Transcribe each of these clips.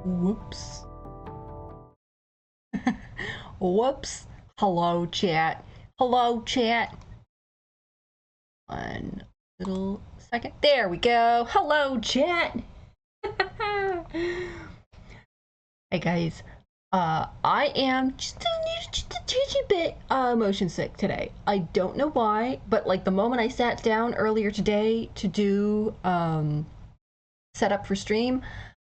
Whoops. Whoops. Hello, chat. Hello, chat. One little second. There we go. Hello, chat. Hey, guys. I am just a teeny bit motion sick today. I don't know why, but like the moment I sat down earlier today to do setup for stream,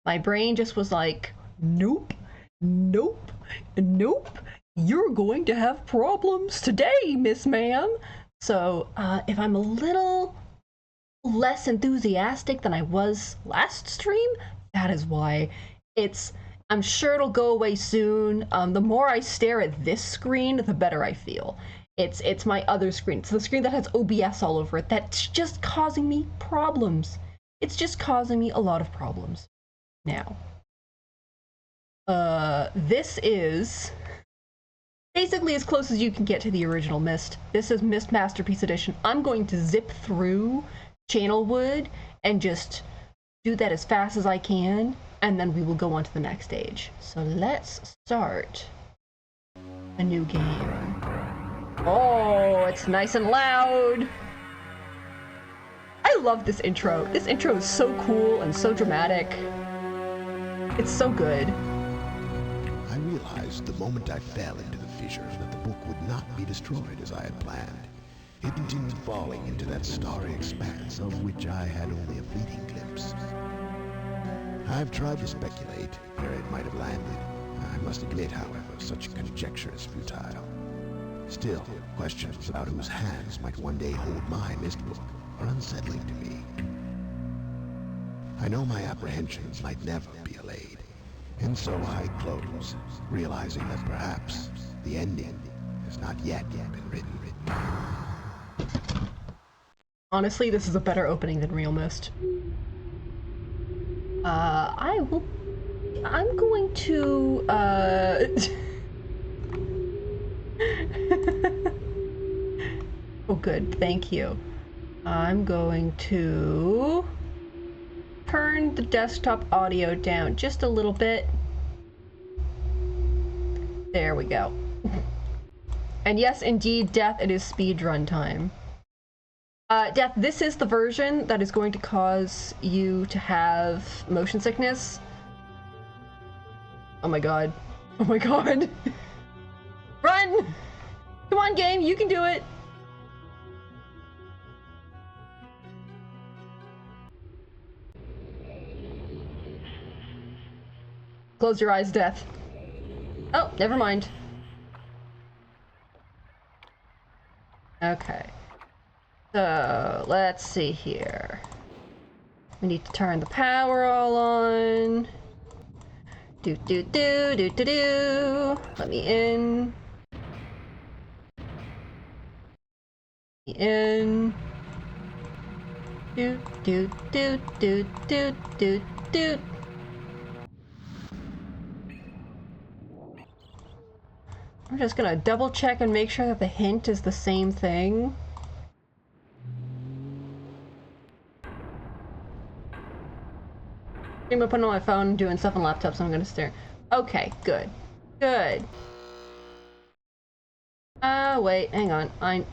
my brain just was like, nope, nope, nope. You're going to have problems today, Miss Ma'am. So if I'm a little less enthusiastic than I was last stream, that is why. I'm sure it'll go away soon. The more I stare at this screen, the better I feel. It's my other screen. It's the screen that has OBS all over it that's just causing me problems. It's just causing me a lot of problems. Now, this is basically as close as you can get to the original Myst. This is Myst Masterpiece Edition. I'm going to zip through Channelwood and just do that as fast as I can, and then we will go on to the next stage. So let's start a new game. Oh, it's nice and loud. I love this intro. This intro is so cool and so dramatic. It's so good. I realized the moment I fell into the fissure that the book would not be destroyed as I had planned. It continued falling into that starry expanse of which I had only a fleeting glimpse. I've tried to speculate where it might have landed. I must admit, however, such conjecture is futile. Still, questions about whose hands might one day hold my Myst book are unsettling to me. I know my apprehensions might never be allayed, and so I close, realizing that perhaps the ending has not yet been written. Honestly, this is a better opening than realMyst. I'm going to, oh good, thank you. I'm going to turn the desktop audio down just a little bit. There we go. And yes, indeed, Death, it is speedrun time. Death, this is the version that is going to cause you to have motion sickness. Oh my god. Oh my god. Run! Come on, game, you can do it! Close your eyes, Death. Oh, never mind. Okay. So, let's see here. We need to turn the power all on. Do. Let me in. In. Do. I'm just gonna double check and make sure that the hint is the same thing. I'm gonna put it on my phone, doing stuff on laptops, so I'm gonna stare. Okay, good. Good. Wait, hang on.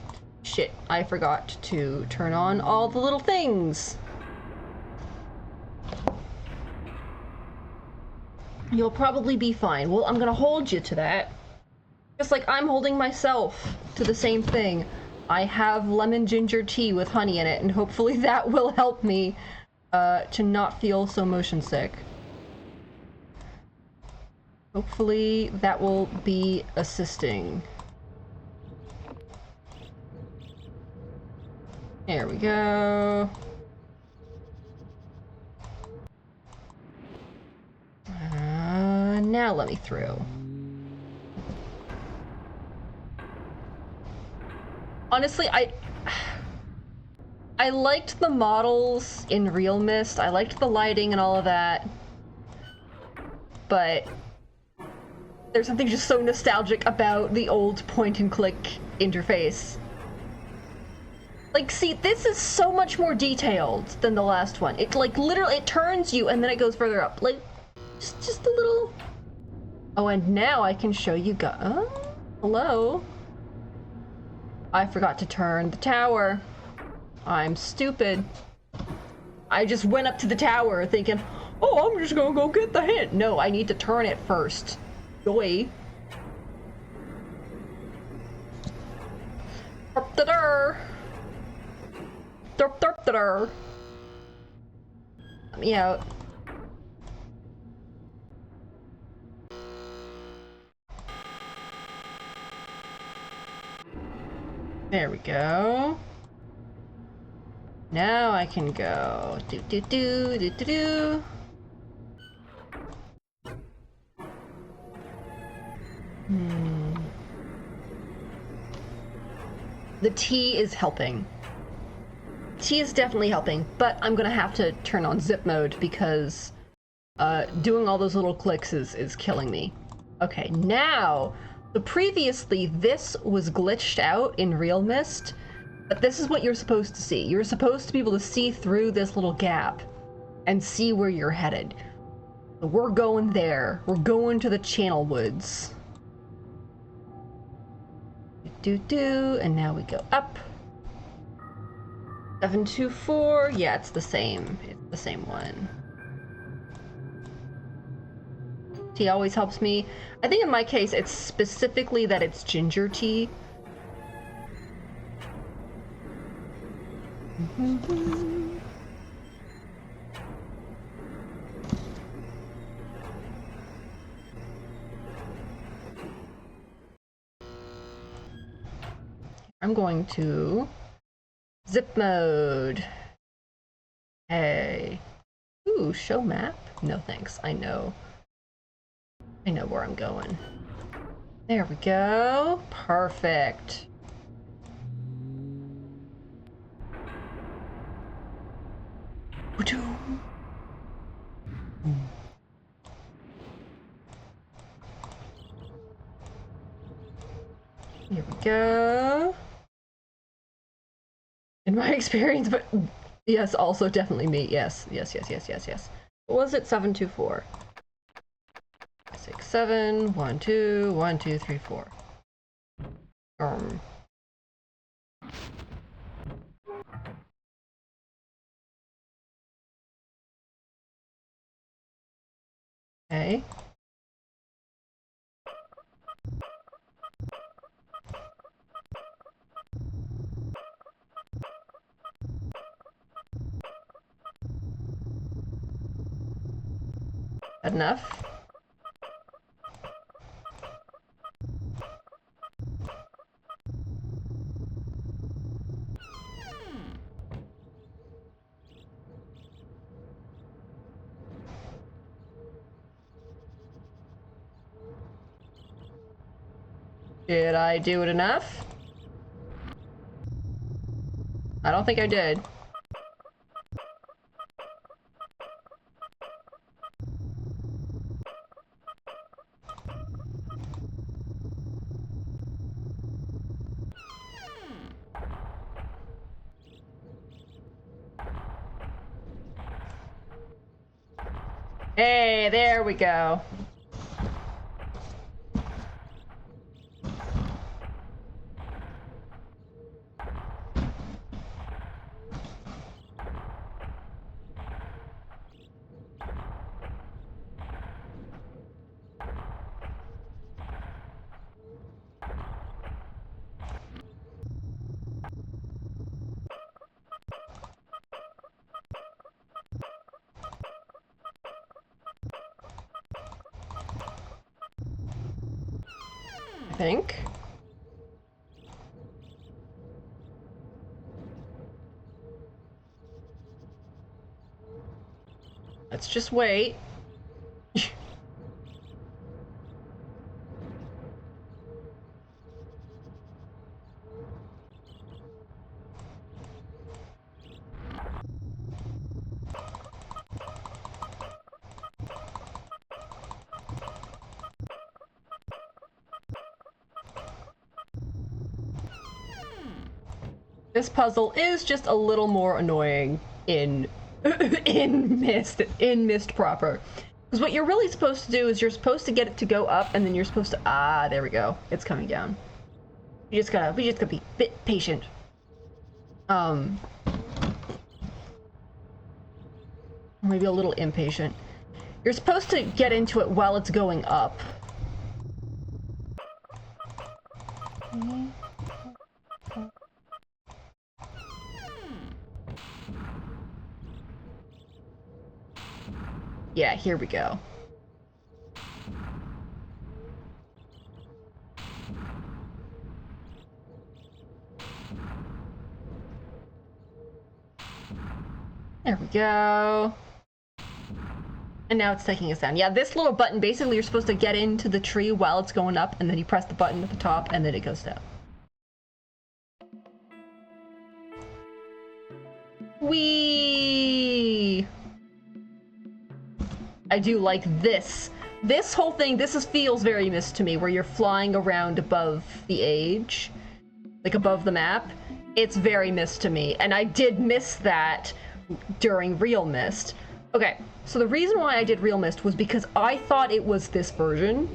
Shit, I forgot to turn on all the little things. You'll probably be fine. Well, I'm gonna hold you to that. Just like I'm holding myself to the same thing. I have lemon ginger tea with honey in it, and hopefully that will help me to not feel so motion sick. Hopefully that will be assisting. There we go. Now let me through. Honestly, I liked the models in realMyst. I liked the lighting and all of that. But there's something just so nostalgic about the old point-and-click interface. Like, see, this is so much more detailed than the last one. It, like, literally, it turns you and then it goes further up. Like, Just a little. Oh, and now I can show you guys. Oh, hello. I forgot to turn the tower. I'm stupid. I just went up to the tower thinking, oh, I'm just gonna go get the hint. No, I need to turn it first. Joy. Let me out. There we go. Now I can go. Do do do do do do. The tea is helping. Tea is definitely helping, but I'm gonna have to turn on zip mode because doing all those little clicks is killing me. Okay, now, so previously this was glitched out in realMyst, but this is what you're supposed to see. You're supposed to be able to see through this little gap and see where you're headed. So we're going there. We're going to the Channel Woods. Do, and now we go up. 724, yeah, it's the same. It's the same one. Tea always helps me. I think in my case, it's specifically that it's ginger tea. I'm going to zip mode. Hey. Ooh, show map? No thanks, I know where I'm going. There we go. Perfect. Here we go. In my experience, but yes, also definitely me. Yes. What was it? 724. 6, 7, 1, 2, 1, 2, 3, 4. Okay. Enough. Did I do it enough? I don't think I did. Hey, there we go. I think. Let's just wait. This puzzle is just a little more annoying in in Myst proper. Because what you're really supposed to do is you're supposed to get it to go up, and then you're supposed to... Ah, there we go. It's coming down. We just gotta be a bit patient. Maybe a little impatient. You're supposed to get into it while it's going up. Yeah, here we go. There we go. And now it's taking us down. Yeah, this little button, basically you're supposed to get into the tree while it's going up, and then you press the button at the top, and then it goes down. Whee! I do like this. This whole thing, feels very Myst to me, where you're flying around above the age. Like above the map. It's very Myst to me, and I did miss that during realMyst. Okay, so the reason why I did realMyst was because I thought it was this version.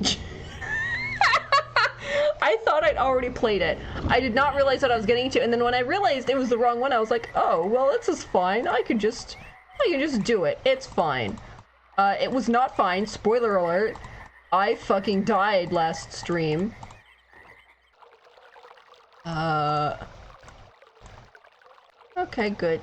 I thought I'd already played it. I did not realize what I was getting into, and then when I realized it was the wrong one, I was like, oh, well, this is fine. I can just do it. It's fine. It was not fine. Spoiler alert. I fucking died last stream. Okay, good.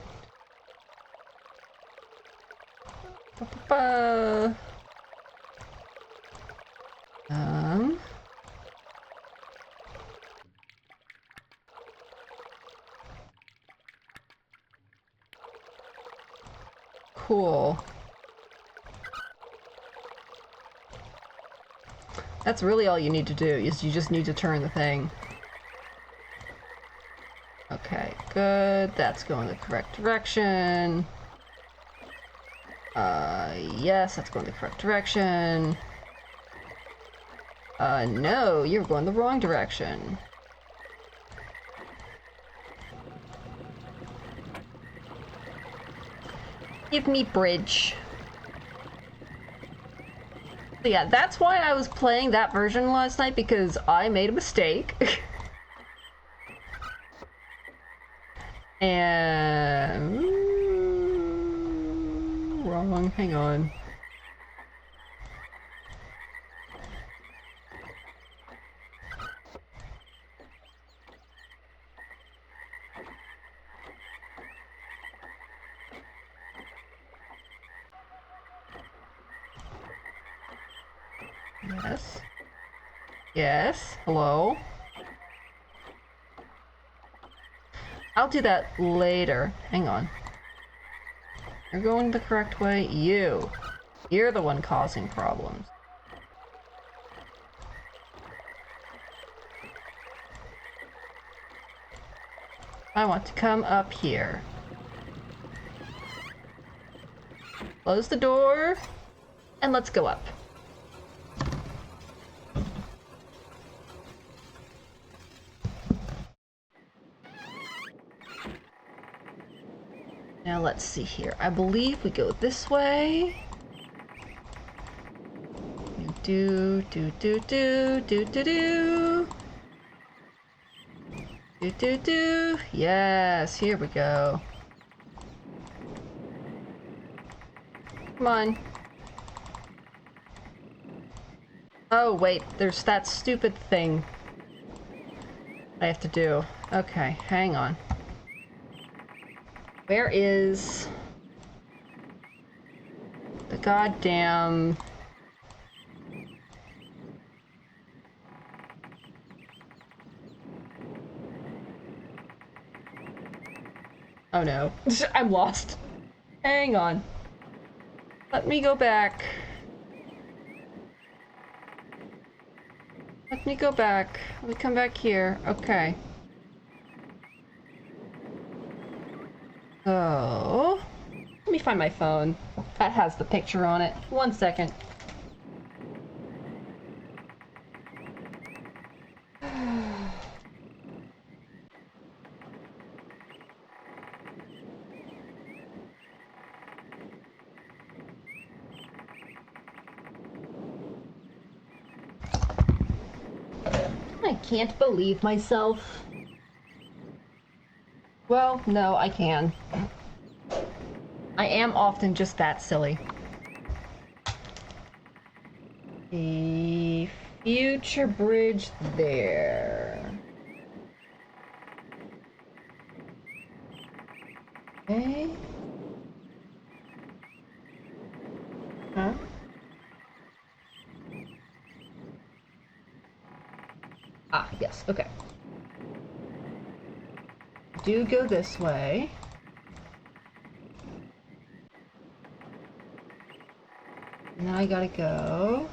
Cool. That's really all you need to do, is you just need to turn the thing. Okay, good. That's going the correct direction. Yes, that's going the correct direction. No, you're going the wrong direction. Give me bridge. So yeah, that's why I was playing that version last night, because I made a mistake. And... wrong, hang on. Yes. Yes, hello? I'll do that later. Hang on. You're going the correct way. You're the one causing problems. I want to come up here. Close the door, and let's go up. Now let's see here. I believe we go this way. Do do do do do do do. Do do do. Yes, here we go. Come on. Oh wait, there's that stupid thing I have to do. Okay, hang on. Where is the goddamn... Oh no, I'm lost. Hang on. Let me go back. Let me go back. Let me come back here. Okay. So... let me find my phone. That has the picture on it. 1 second. can't believe myself. Well, no, I can. I am often just that silly. The future bridge there. Okay. Huh? Ah, yes, okay. Do go this way. Now I gotta go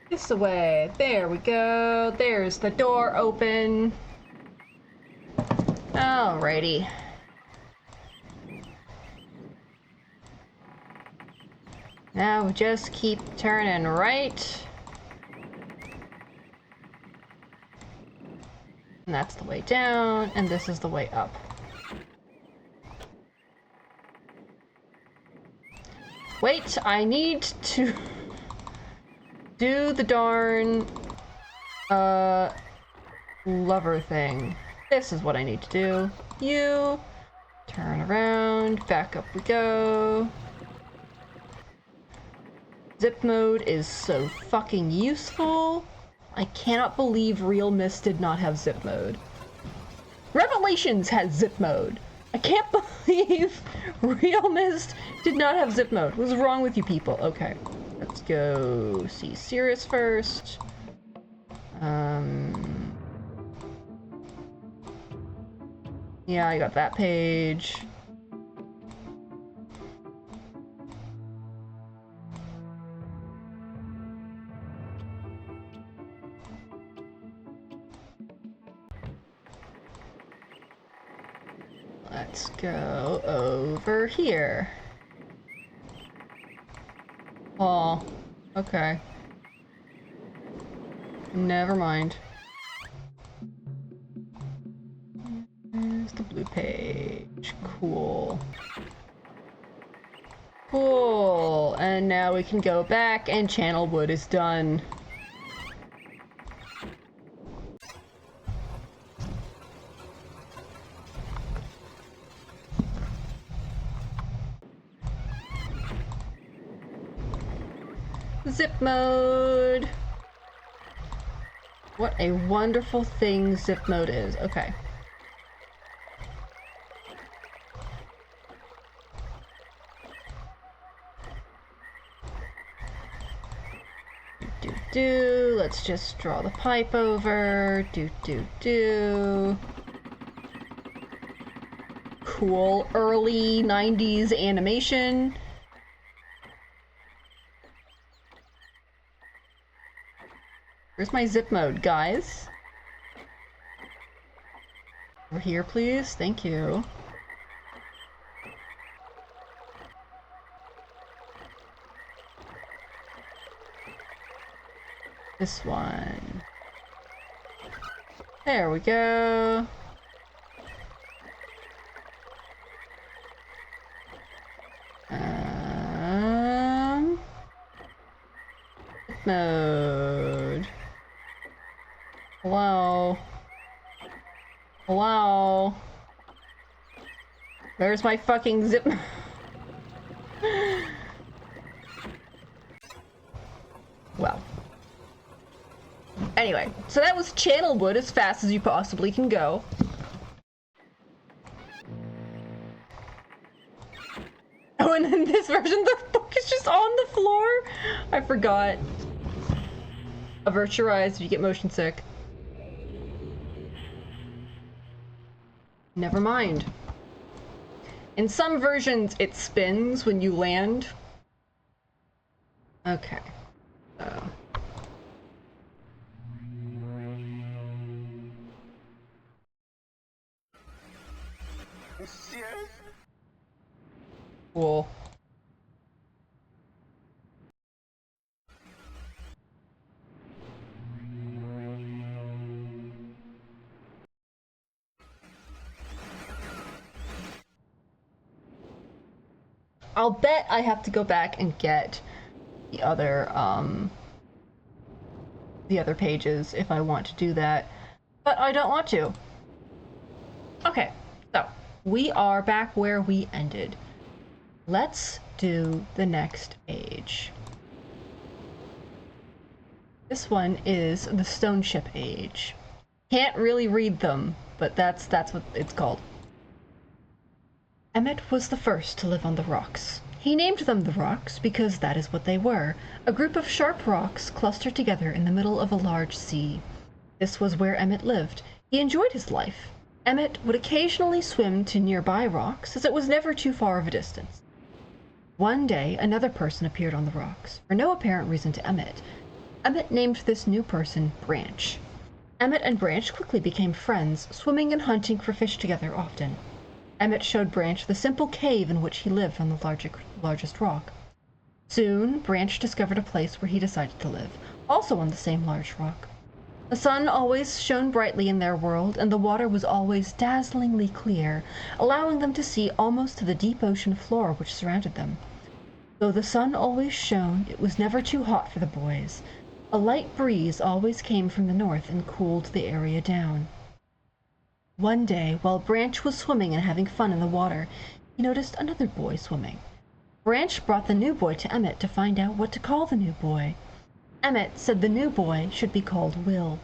this way. There we go. There's the door open. Alrighty. Now we just keep turning right. And that's the way down, and this is the way up. Wait, I need to do the darn lever thing. This is what I need to do. You turn around, back up we go. Zip mode is so fucking useful. I cannot believe realMyst did not have zip mode. Revelations has zip mode. I can't believe realMyst did not have zip mode. What's wrong with you people? Okay, let's go see Sirius first. Yeah, I got that page. Let's go over here. Oh, okay. Never mind. There's the blue page. Cool. Cool. And now we can go back and channel wood is done. Zip mode. What a wonderful thing zip mode is. Okay. Let's just draw the pipe over. Cool early 90s animation. Where's my zip mode, guys? Over here, please. Thank you. This one. There we go. Mode. Hello. Hello. There's my fucking zip. Well. Anyway, so that was channel wood as fast as you possibly can go. Oh, and in this version, the book is just on the floor? I forgot. Avert your eyes if you get motion sick. Never mind. In some versions, it spins when you land. Okay. Cool. I'll bet I have to go back and get the other, the other pages if I want to do that, but I don't want to. Okay, so we are back where we ended. Let's do the next age. This one is the Stone Ship Age. Can't really read them, but that's what it's called. Emmet was the first to live on the rocks. He named them the rocks because that is what they were, a group of sharp rocks clustered together in the middle of a large sea. This was where Emmet lived. He enjoyed his life. Emmet would occasionally swim to nearby rocks, as it was never too far of a distance. One day, another person appeared on the rocks, for no apparent reason to Emmet. Emmet named this new person Branch. Emmet and Branch quickly became friends, swimming and hunting for fish together often. Emmet showed Branch the simple cave in which he lived on the largest rock. Soon, Branch discovered a place where he decided to live, also on the same large rock. The sun always shone brightly in their world, and the water was always dazzlingly clear, allowing them to see almost to the deep ocean floor which surrounded them. Though the sun always shone, it was never too hot for the boys. A light breeze always came from the north and cooled the area down. One day, while Branch was swimming and having fun in the water, he noticed another boy swimming. Branch brought the new boy to Emmet to find out what to call the new boy. Emmet said the new boy should be called Will.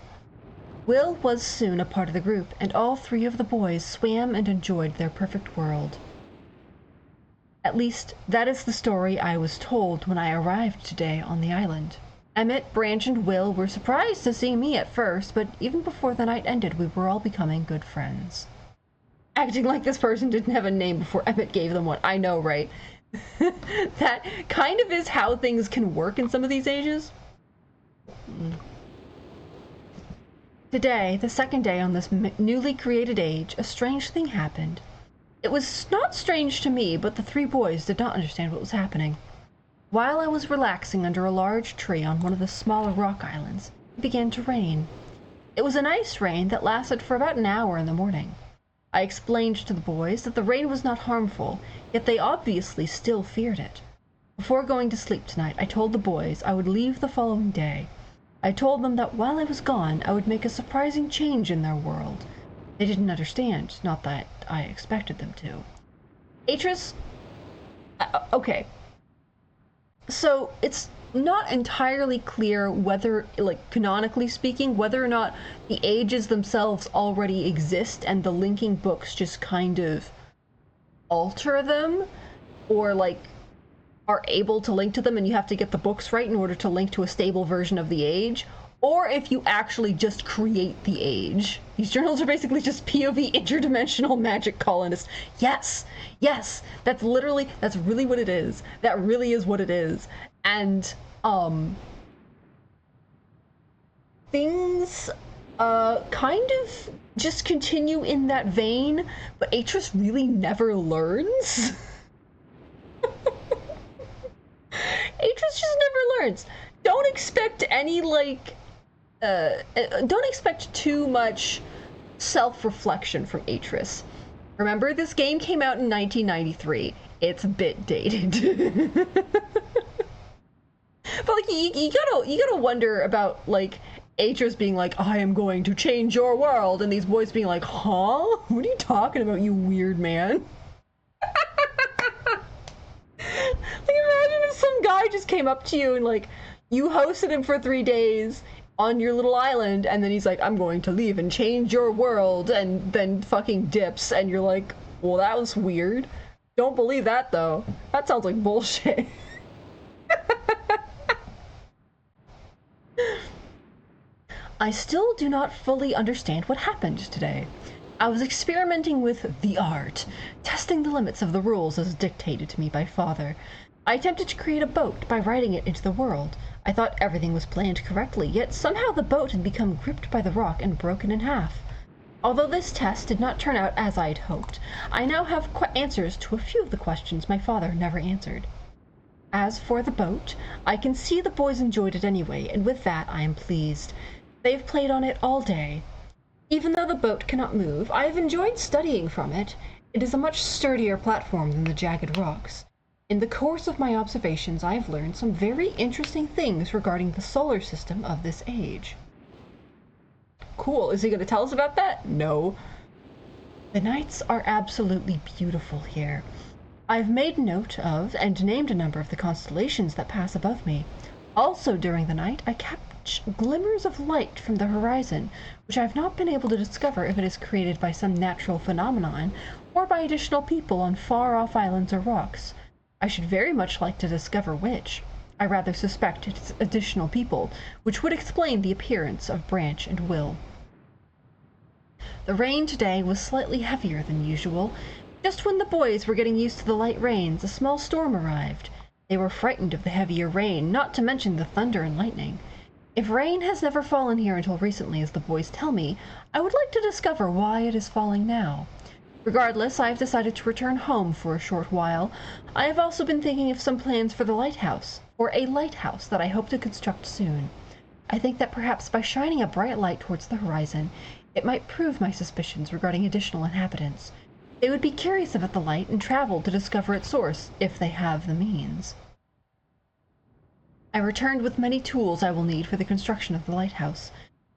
Will was soon a part of the group, and all three of the boys swam and enjoyed their perfect world. At least, that is the story I was told when I arrived today on the island. Emmet, Branch, and Will were surprised to see me at first, but even before the night ended, we were all becoming good friends. Acting like this person didn't have a name before Emmet gave them one. I know, right? That kind of is how things can work in some of these ages. Today, the second day on this newly created age, a strange thing happened. It was not strange to me, but the three boys did not understand what was happening. While I was relaxing under a large tree on one of the smaller rock islands, it began to rain. It was a nice rain that lasted for about an hour in the morning. I explained to the boys that the rain was not harmful, yet they obviously still feared it. Before going to sleep tonight, I told the boys I would leave the following day. I told them that while I was gone, I would make a surprising change in their world. They didn't understand, not that I expected them to. Atris... okay. So, it's not entirely clear whether, like, canonically speaking, whether or not the ages themselves already exist and the linking books just kind of alter them, or, like, are able to link to them and you have to get the books right in order to link to a stable version of the age, or if you actually just create the age. These journals are basically just POV interdimensional magic colonists. Yes, that's really what it is. That really is what it is. And, things, kind of just continue in that vein, but Atris really never learns. Atris just never learns. Don't expect any, like, don't expect too much self-reflection from Atris. Remember, this game came out in 1993. It's a bit dated. But, like, you gotta wonder about, like, Atris being like, I am going to change your world, and these boys being like, huh? What are you talking about, you weird man? Like, imagine if some guy just came up to you and, like, you hosted him for 3 days on your little island, and then he's like, I'm going to leave and change your world, and then fucking dips, and you're like, well, that was weird. Don't believe that, though. That sounds like bullshit. I still do not fully understand what happened today. I was experimenting with the art, testing the limits of the rules as dictated to me by Father. I attempted to create a boat by writing it into the world. I thought everything was planned correctly, yet somehow the boat had become gripped by the rock and broken in half. Although this test did not turn out as I had hoped, I now have answers to a few of the questions my father never answered. As for the boat, I can see the boys enjoyed it anyway, and with that I am pleased. They've played on it all day. Even though the boat cannot move, I have enjoyed studying from it. It is a much sturdier platform than the jagged rocks. In the course of my observations, I have learned some very interesting things regarding the solar system of this age. Cool. Is he going to tell us about that? No. The nights are absolutely beautiful here. I've made note of and named a number of the constellations that pass above me. Also during the night, I catch glimmers of light from the horizon, which I have not been able to discover if it is created by some natural phenomenon or by additional people on far-off islands or rocks. I should very much like to discover which. I rather suspect it's additional people, which would explain the appearance of Branch and Will. The rain today was slightly heavier than usual. Just when the boys were getting used to the light rains, a small storm arrived. They were frightened of the heavier rain, not to mention the thunder and lightning. If rain has never fallen here until recently, as the boys tell me, I would like to discover why it is falling now. Regardless, I have decided to return home for a short while. I have also been thinking of some plans for the lighthouse, or a lighthouse that I hope to construct soon. I think that perhaps by shining a bright light towards the horizon, it might prove my suspicions regarding additional inhabitants. They would be curious about the light and travel to discover its source, if they have the means. I returned with many tools I will need for the construction of the lighthouse.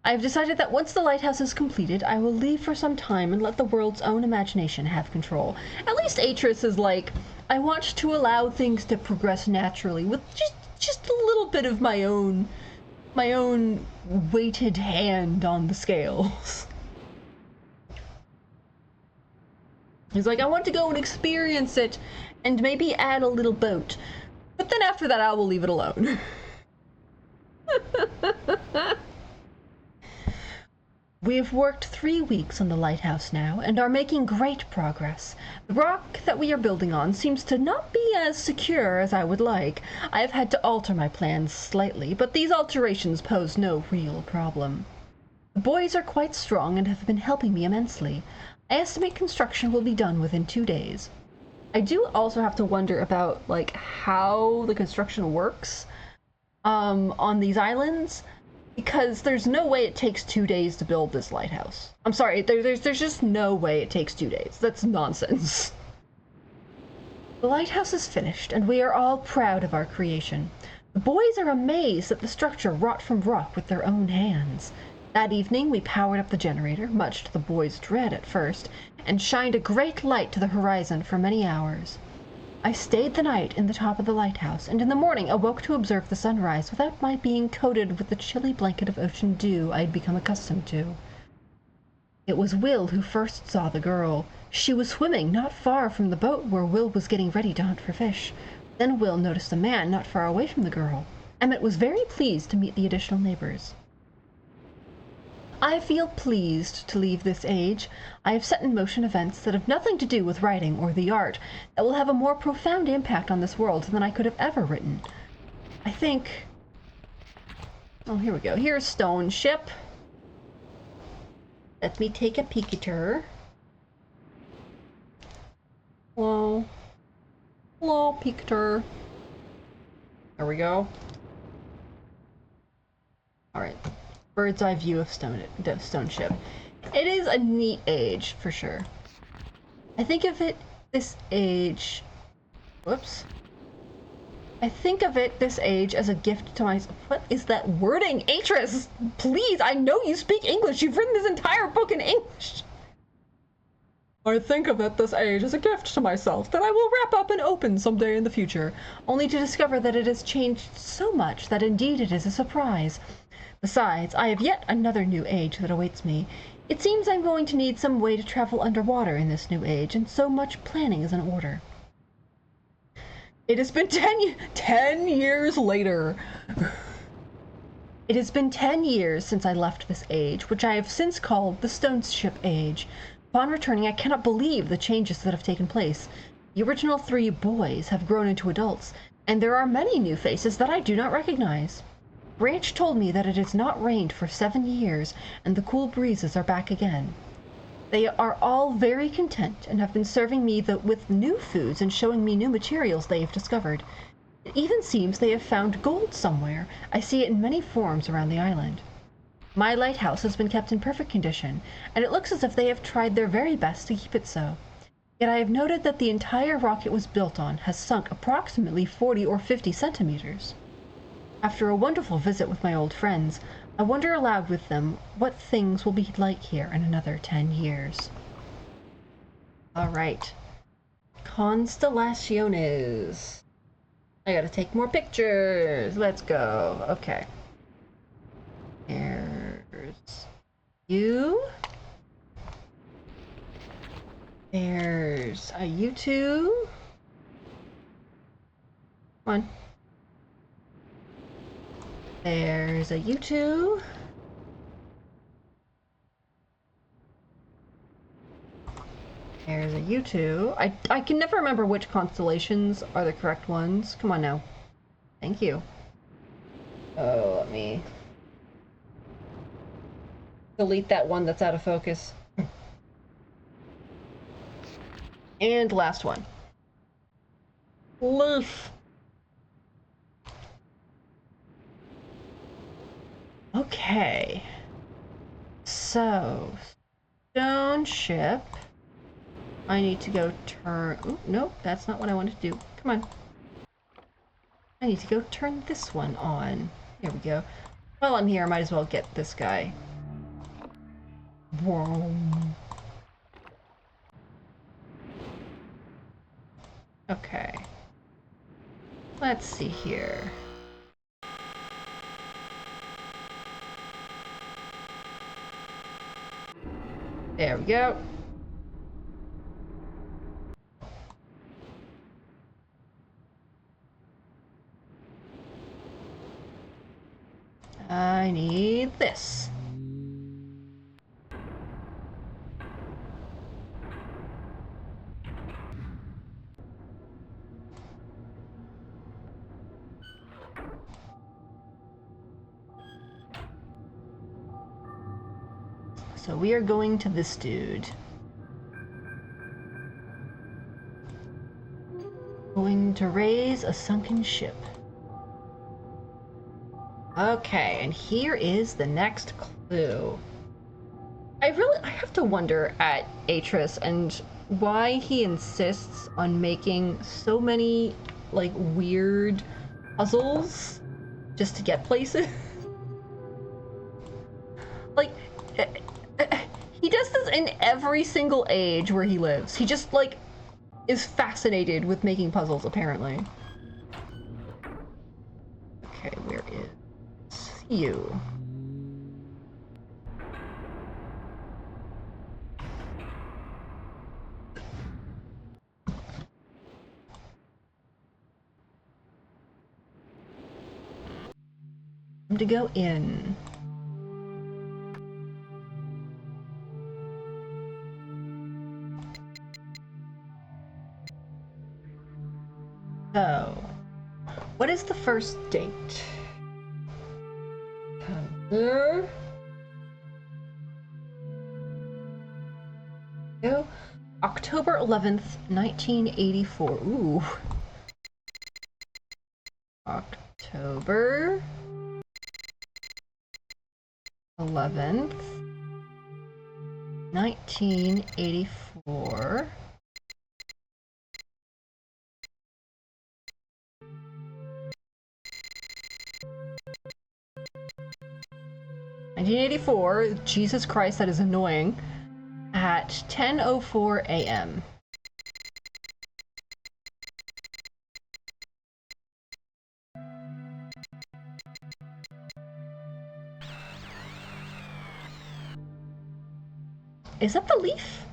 I have decided that once the lighthouse is completed, I will leave for some time and let the world's own imagination have control. At least Atris is like, I want to allow things to progress naturally with just a little bit of my own weighted hand on the scales. He's like, I want to go and experience it and maybe add a little boat. But then after that, I will leave it alone. We have worked 3 weeks on the lighthouse now, and are making great progress. The rock that we are building on seems to not be as secure as I would like. I have had to alter my plans slightly, but these alterations pose no real problem. The boys are quite strong and have been helping me immensely. I estimate construction will be done within 2 days. I do also have to wonder about, like, how the construction works on these islands, because there's no way it takes 2 days to build this lighthouse. I'm sorry, there's just no way it takes 2 days. That's nonsense. The lighthouse is finished, and we are all proud of our creation. The boys are amazed at the structure wrought from rock with their own hands. That evening we powered up the generator, much to the boys' dread at first, and shined a great light to the horizon for many hours. I stayed the night in the top of the lighthouse, and in the morning awoke to observe the sunrise without my being coated with the chilly blanket of ocean dew I had become accustomed to. It was Will who first saw the girl. She was swimming not far from the boat where Will was getting ready to hunt for fish. Then Will noticed a man not far away from the girl. Emmett was very pleased to meet the additional neighbors. I feel pleased to leave this age. I have set in motion events that have nothing to do with writing or the art that will have a more profound impact on this world than I could have ever written. I think... Oh, here we go. Here's Stone Ship. Let me take a peek at her. Hello. Hello, peek at her. There we go. Alright. Bird's eye view of Stone Ship. It is a neat age, for sure. I think of it this age... Whoops. I think of it this age as a gift to myself. What is that wording? Atris! Please, I know you speak English. You've written this entire book in English. I think of it this age as a gift to myself that I will wrap up and open someday in the future, only to discover that it has changed so much that indeed it is a surprise. Besides, I have yet another new age that awaits me. It seems I'm going to need some way to travel underwater in this new age, and so much planning is in order. It has been 10 years later. It has been 10 years since I left this age, which I have since called the Stone Ship Age. Upon returning, I cannot believe the changes that have taken place. The original 3 boys have grown into adults, and there are many new faces that I do not recognize. Branch told me that it has not rained for 7 years, and the cool breezes are back again. They are all very content, and have been serving me with new foods and showing me new materials they have discovered. It even seems they have found gold somewhere. I see it in many forms around the island. My lighthouse has been kept in perfect condition, and it looks as if they have tried their very best to keep it so. Yet I have noted that the entire rock it was built on has sunk approximately 40 or 50 centimeters. After a wonderful visit with my old friends, I wonder aloud with them what things will be like here in another 10 years. Alright. Constellaciones. I gotta take more pictures. Let's go. Okay. There's you. There's you two. Come on. There's a you two. There's a you two. I can never remember which constellations are the correct ones. Come on now. Thank you. Oh, let me delete that one that's out of focus. And last one. Leaf. Okay. So, stone ship. I need to go turn... Ooh, nope, that's not what I wanted to do. Come on. I need to go turn this one on. There we go. While I'm here, I might as well get this guy. Whoa. Okay. Let's see here. There we go. I need this. So we are going to this dude. Going to raise a sunken ship. Okay, and here is the next clue. I have to wonder at Atris and why he insists on making so many, like, weird puzzles just to get places. Like, he does this in every single age where he lives. He just, like, is fascinated with making puzzles, apparently. Okay, where is you? To go in. So, what is the first date? There. Go. October 11th, 1984. Ooh. October 11th, 1984. Jesus Christ, that is annoying. At 10:04 a.m. Is that the leaf?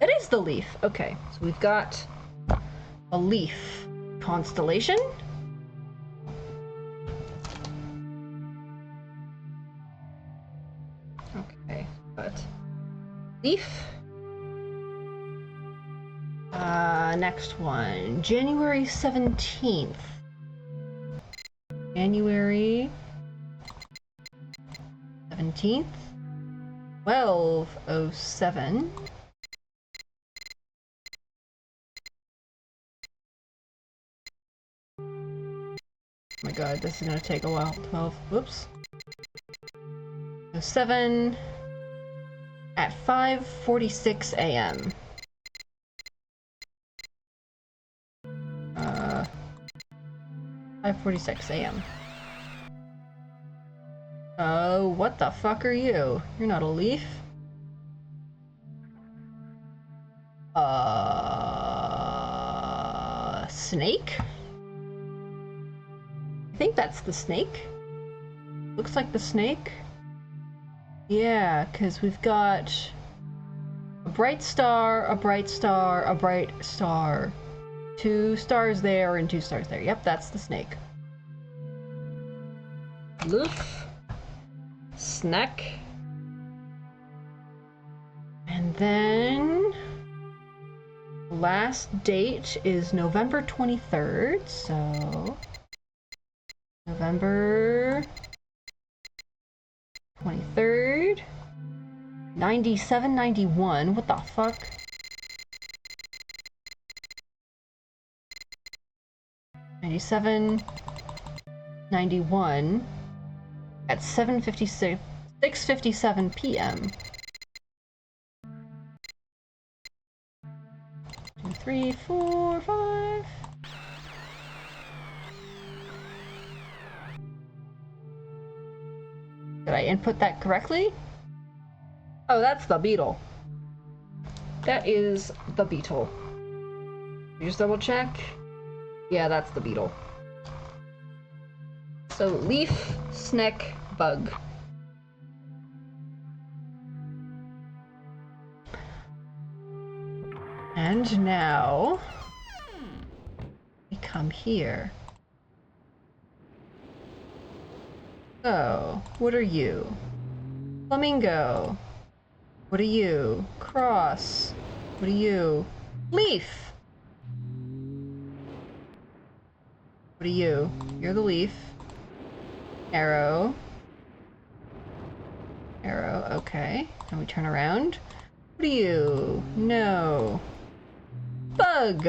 That is the leaf. Okay, so we've got a leaf constellation. Okay, but leaf. Next one, January 17th. January 17th, 12:07. Oh my god, this is gonna take a while. 12, whoops. 7 at 5:46 a.m. 5:46 a.m. Oh, what the fuck are you? You're not a leaf? Snake? I think that's the snake. Looks like the snake. Yeah, because we've got a bright star, a bright star, a bright star. 2 stars there and 2 stars there. Yep, that's the snake. Loof. Snack. And then last date is November 23rd, so November 23rd. 9791. What the fuck? 9791 at 6:57 p.m. 2, 3, 4, 5. Did I input that correctly? Oh, that's the beetle. That is the beetle. You just double check. Yeah, that's the beetle. So, leaf, snake, bug. And now we come here. Oh, what are you? Flamingo. What are you? Cross. What are you? Leaf. What are you? You're the leaf. Arrow. Arrow, okay. And we turn around. What are you? No. Bug.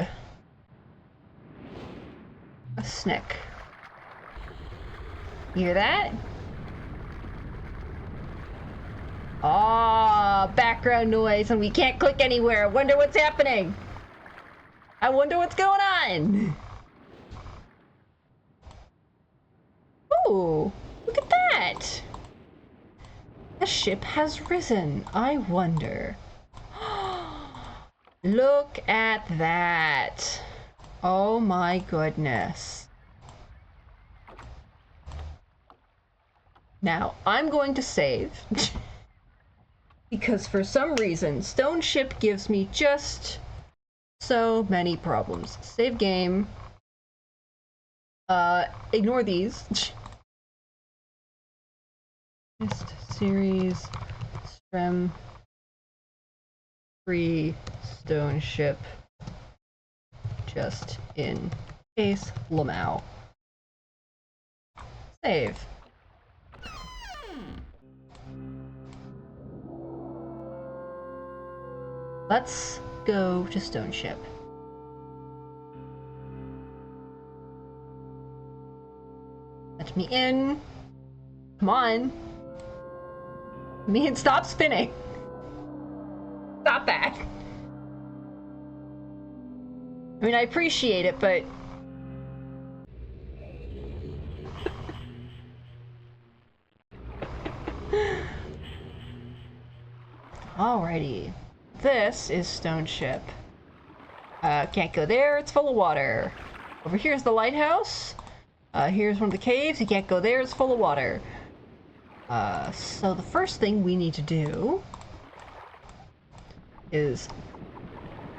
A snake. You hear that? Ah, background noise and we can't click anywhere. Wonder what's happening. I wonder what's going on. Ooh, look at that. The ship has risen. I wonder. Look at that. Oh my goodness. Now, I'm going to save. Because for some reason, Stone Ship gives me just so many problems. Save game. Ignore these. Myst series. Strem. Free Stone Ship. Just in case. Lamau. Save. Let's go to Stone Ship. Let me in. Come on. Let me in. Stop spinning. Stop that. I mean, I appreciate it, but... Alrighty. This is Stone Ship. Can't go there, it's full of water. Over here's the lighthouse. Here's one of the caves, you can't go there, it's full of water. So the first thing we need to do is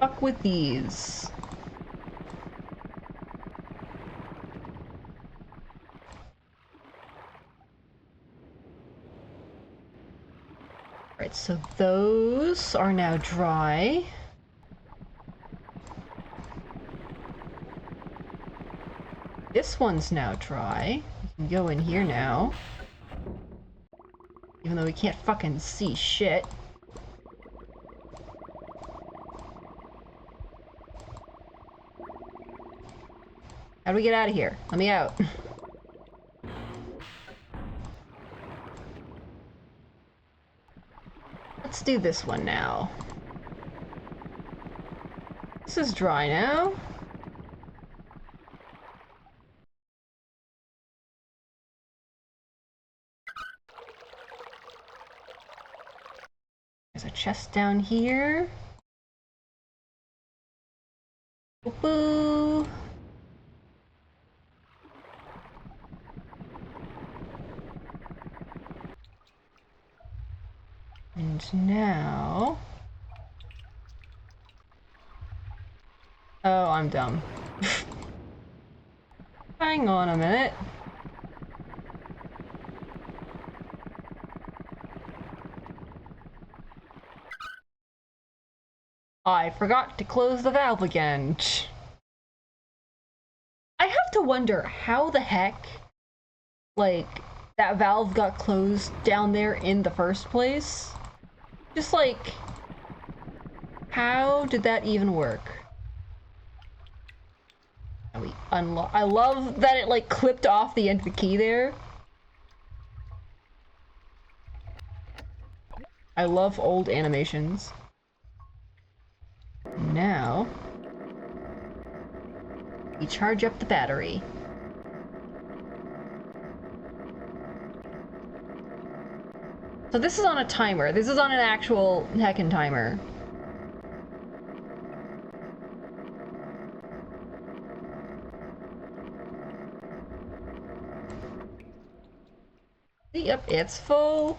fuck with these. Right, so those are now dry. This one's now dry. We can go in here now. Even though we can't fucking see shit. How do we get out of here? Let me out. Let's do this one now. This is dry now. chest down here. Boo. And now... Oh, I'm dumb. Hang on a minute. I forgot to close the valve again. I have to wonder how the heck, like, that valve got closed down there in the first place. Just like, how did that even work? And we unlock. I love that it like clipped off the end of the key there. I love old animations. Now, we charge up the battery. So this is on a timer. This is on an actual heckin' timer. Yep, it's full.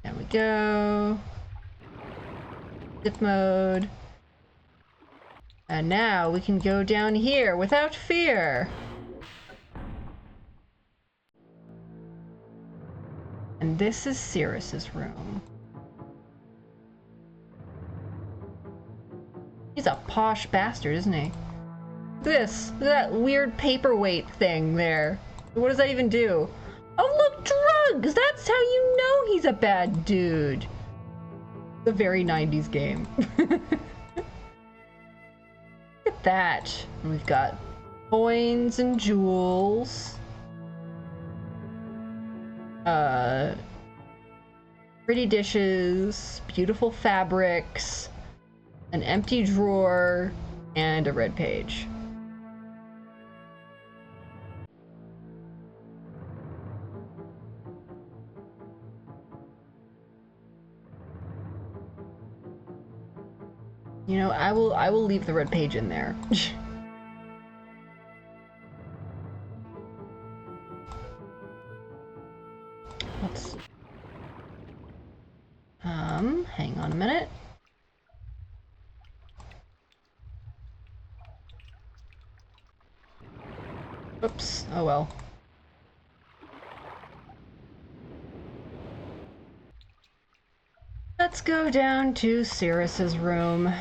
There we go. Zip mode. And now we can go down here without fear. And this is Cirrus's room. He's a posh bastard, isn't he? Look at this. Look at that weird paperweight thing there. What does that even do? Oh, look, drugs! That's how you know he's a bad dude. It's a very 90s game. Look at that. And we've got coins and jewels. Pretty dishes, beautiful fabrics, an empty drawer, and a red page. You know, I will leave the red page in there. Let's hang on a minute. Oops, oh well. Let's go down to Cirrus's room.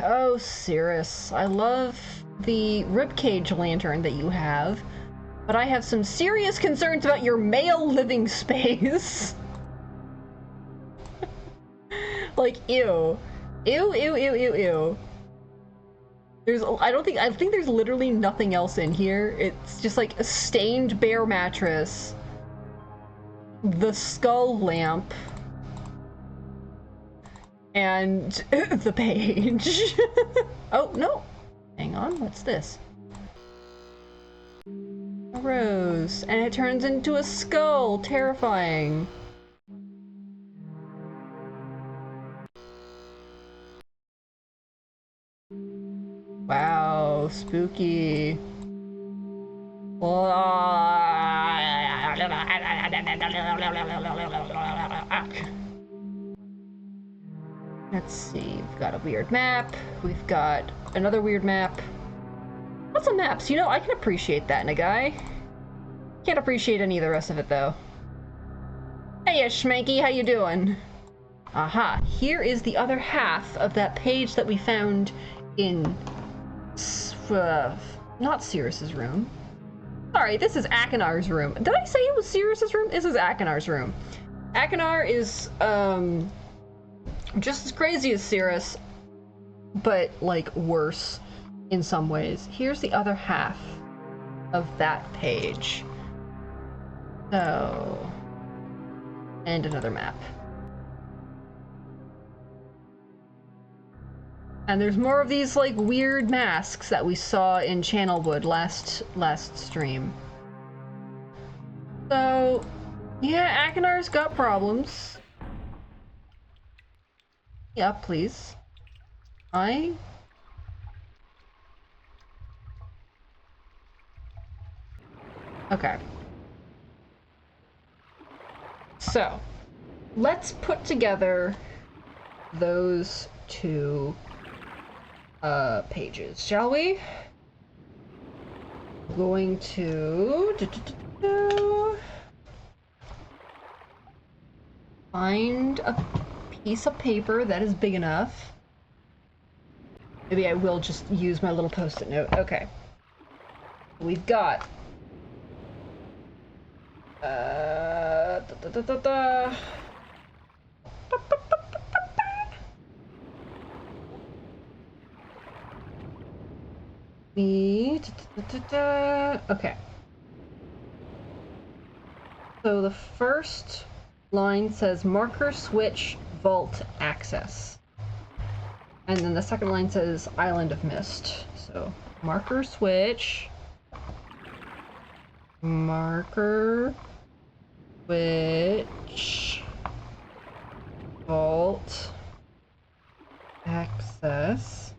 Oh, Cirrus, I love the ribcage lantern that you have, but I have some serious concerns about your male living space. Like, ew. Ew, ew, ew, ew, ew. I think there's literally nothing else in here. It's just like a stained bear mattress, the skull lamp, and the page. Oh, no. Hang on, what's this? A rose, and it turns into a skull. Terrifying. Wow, spooky. Let's see, we've got a weird map. We've got another weird map. Lots of maps, you know, I can appreciate that in a guy. Can't appreciate any of the rest of it, though. Hey, Schmanky, how you doing? Aha, here is the other half of that page that we found in... not Cirrus's room. Sorry, this is Akinar's room. Did I say it was Cirrus's room? This is Akinar's room. Akinar is, just as crazy as Cirrus, but, like, worse in some ways. Here's the other half of that page. So... and another map. And there's more of these, like, weird masks that we saw in Channelwood last stream. So, yeah, Akinar's got problems. Yeah, please. I... Okay. So, let's put together those two pages, shall we? I'm going to find a piece of paper that is big enough. Maybe I will just use my little post-it note. Okay. We've got okay. So the first line says marker switch vault access. And then the second line says Island of Myst. So marker switch, marker switch, vault access,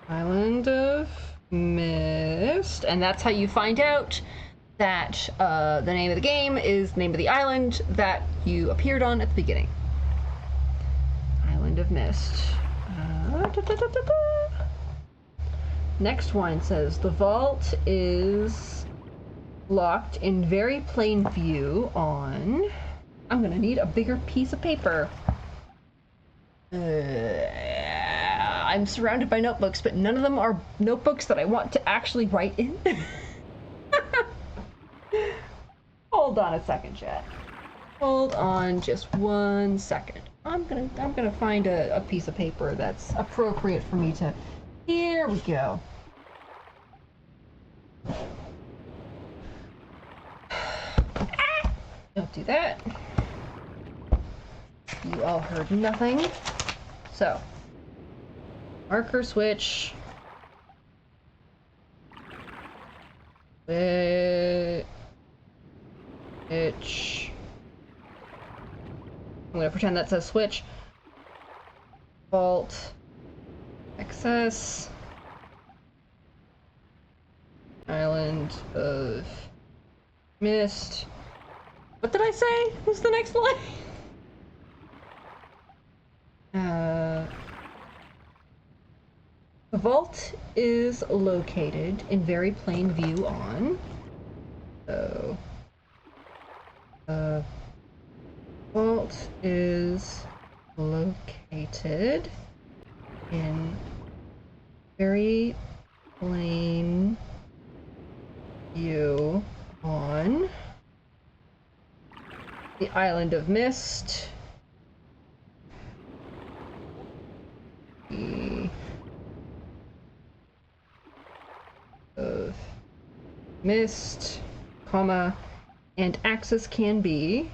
Island of Myst. And that's how you find out that the name of the game is the name of the island that you appeared on at the beginning. Island of Myst. Next one says the vault is locked in very plain view on... I'm gonna need a bigger piece of paper. I'm surrounded by notebooks, but none of them are notebooks that I want to actually write in. Hold on a second, chat. Hold on just 1 second. I'm gonna find a piece of paper that's appropriate for me to... Here we go. Don't do that. You all heard nothing. So, marker switch. Switch. I'm gonna pretend that says switch. Vault. Access. Island of Myst. What did I say? What's the next line? The vault is located in very plain view on. So, vault is located in very plain view on the Island of Myst. The of Myst, comma, and access can be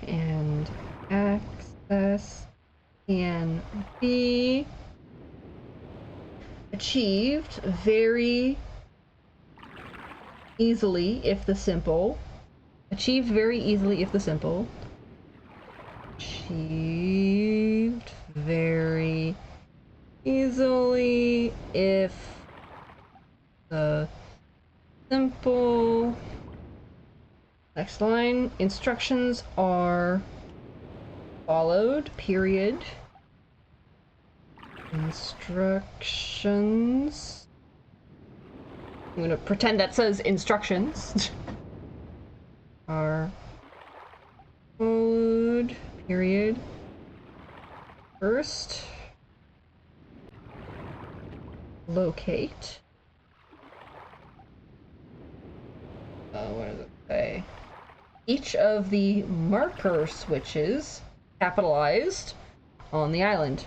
achieved very easily if the simple. Achieved very easily if the simple. Achieved very easily if the simple. Next line. Instructions are followed, period. Instructions. I'm gonna pretend that says instructions. Are followed, period. First, locate. What does it say? Each of the marker switches, capitalized, on the island.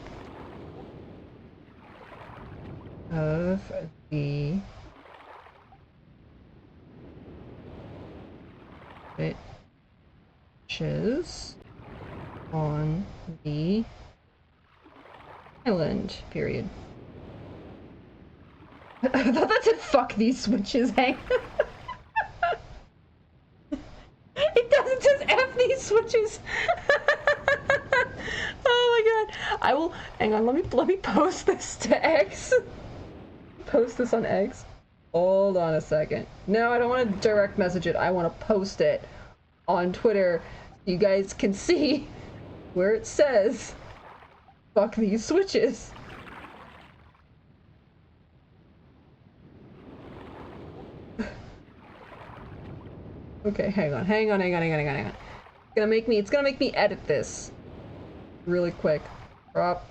Of the switches on the island, period. I thought that said fuck these switches, hang. It doesn't, it says F these switches. Oh my god. I will. Hang on. Let me post this to X. Post this on X. Hold on a second. No, I don't want to direct message it. I want to post it on Twitter so you guys can see where it says "fuck these switches." Okay, hang on. It's gonna make me edit this really quick. Drop.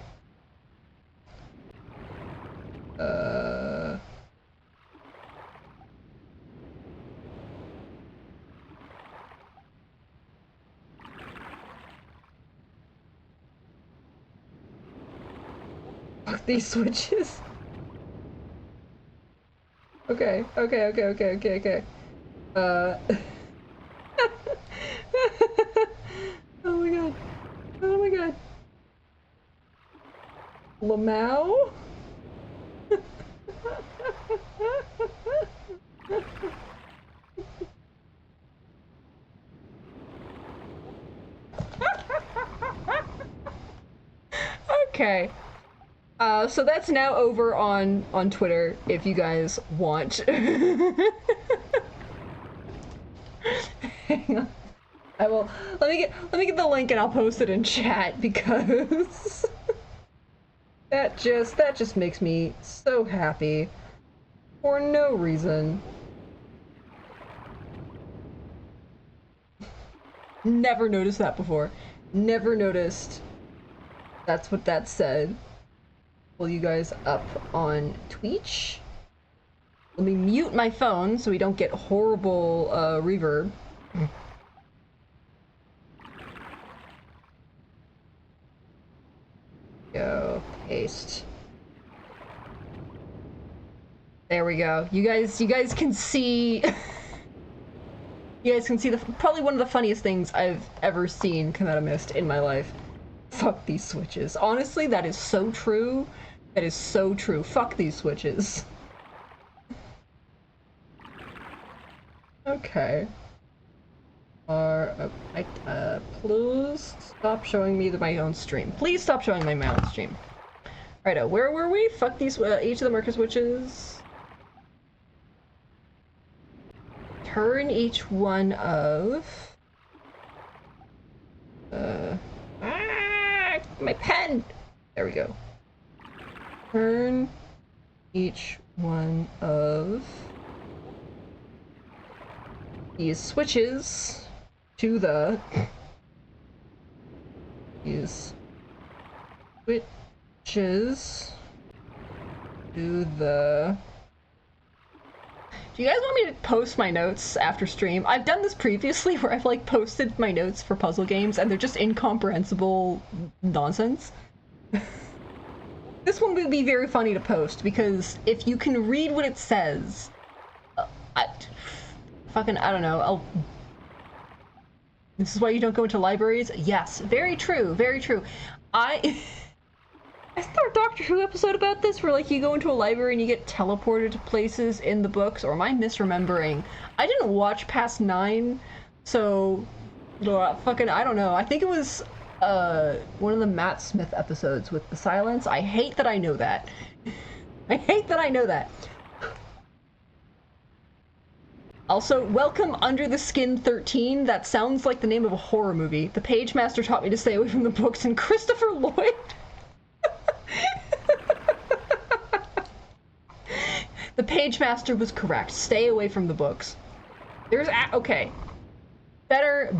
Fuck these switches. Okay. Uh. Oh my god. Oh my god. Lamau? Okay. So that's now over on Twitter if you guys want. Hang on. I will let me get the link and I'll post it in chat because that just makes me so happy for no reason. Never noticed that before. Never noticed. That's what that said. Pull you guys up on Twitch. Let me mute my phone so we don't get horrible reverb. Go paste. There we go. You guys can see. You guys can see probably one of the funniest things I've ever seen come out of Myst in my life. Fuck these switches. Honestly, that is so true. That is so true. Fuck these switches. Okay. Please stop showing me my own stream. Please stop showing my own stream. Righto, where were we? Fuck these, each of the marker switches. Turn each one of... my pen! There we go. Turn each one of these switches to the... these switches to the... Do you guys want me to post my notes after stream? I've done this previously where I've like posted my notes for puzzle games and they're just incomprehensible nonsense. This one would be very funny to post because if you can read what it says, I don't know. This is why you don't go into libraries? Yes, very true, very true. I saw a Doctor Who episode about this where like you go into a library and you get teleported to places in the books, or am I misremembering? I didn't watch past 9, so I don't know. I think it was one of the Matt Smith episodes with the silence. I hate that I know that. I hate that I know that. Also, welcome Under the Skin 13. That sounds like the name of a horror movie. The page master taught me to stay away from the books, and Christopher Lloyd. The page master was correct. Stay away from the books. There's okay. Better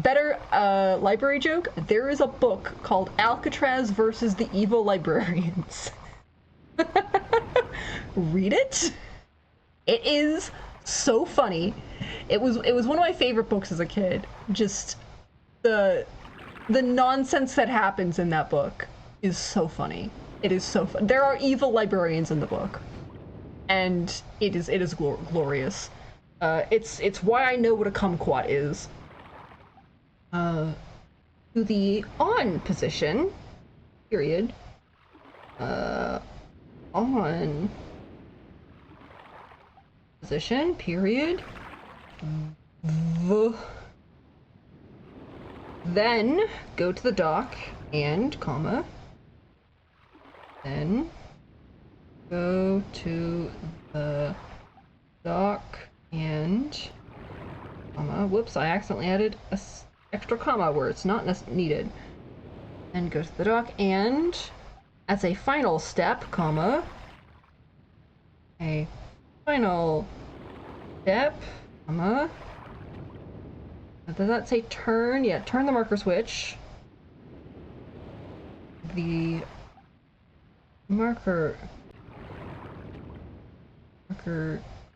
library joke. There is a book called Alcatraz versus the Evil Librarians. Read it. It is so funny. It was one of my favorite books as a kid. Just the nonsense that happens in that book is so funny. It is so fun. There are evil librarians in the book, and it is glorious. It's why I know what a kumquat is. To the on position, period. On position, period. Then go to the dock and comma. Then go to the dock and comma. Whoops, I accidentally added a extra comma where it's not needed. Then go to the dock and as a final step, comma, a final step, comma. Does that say turn? Yeah, turn the marker switch. The marker switch.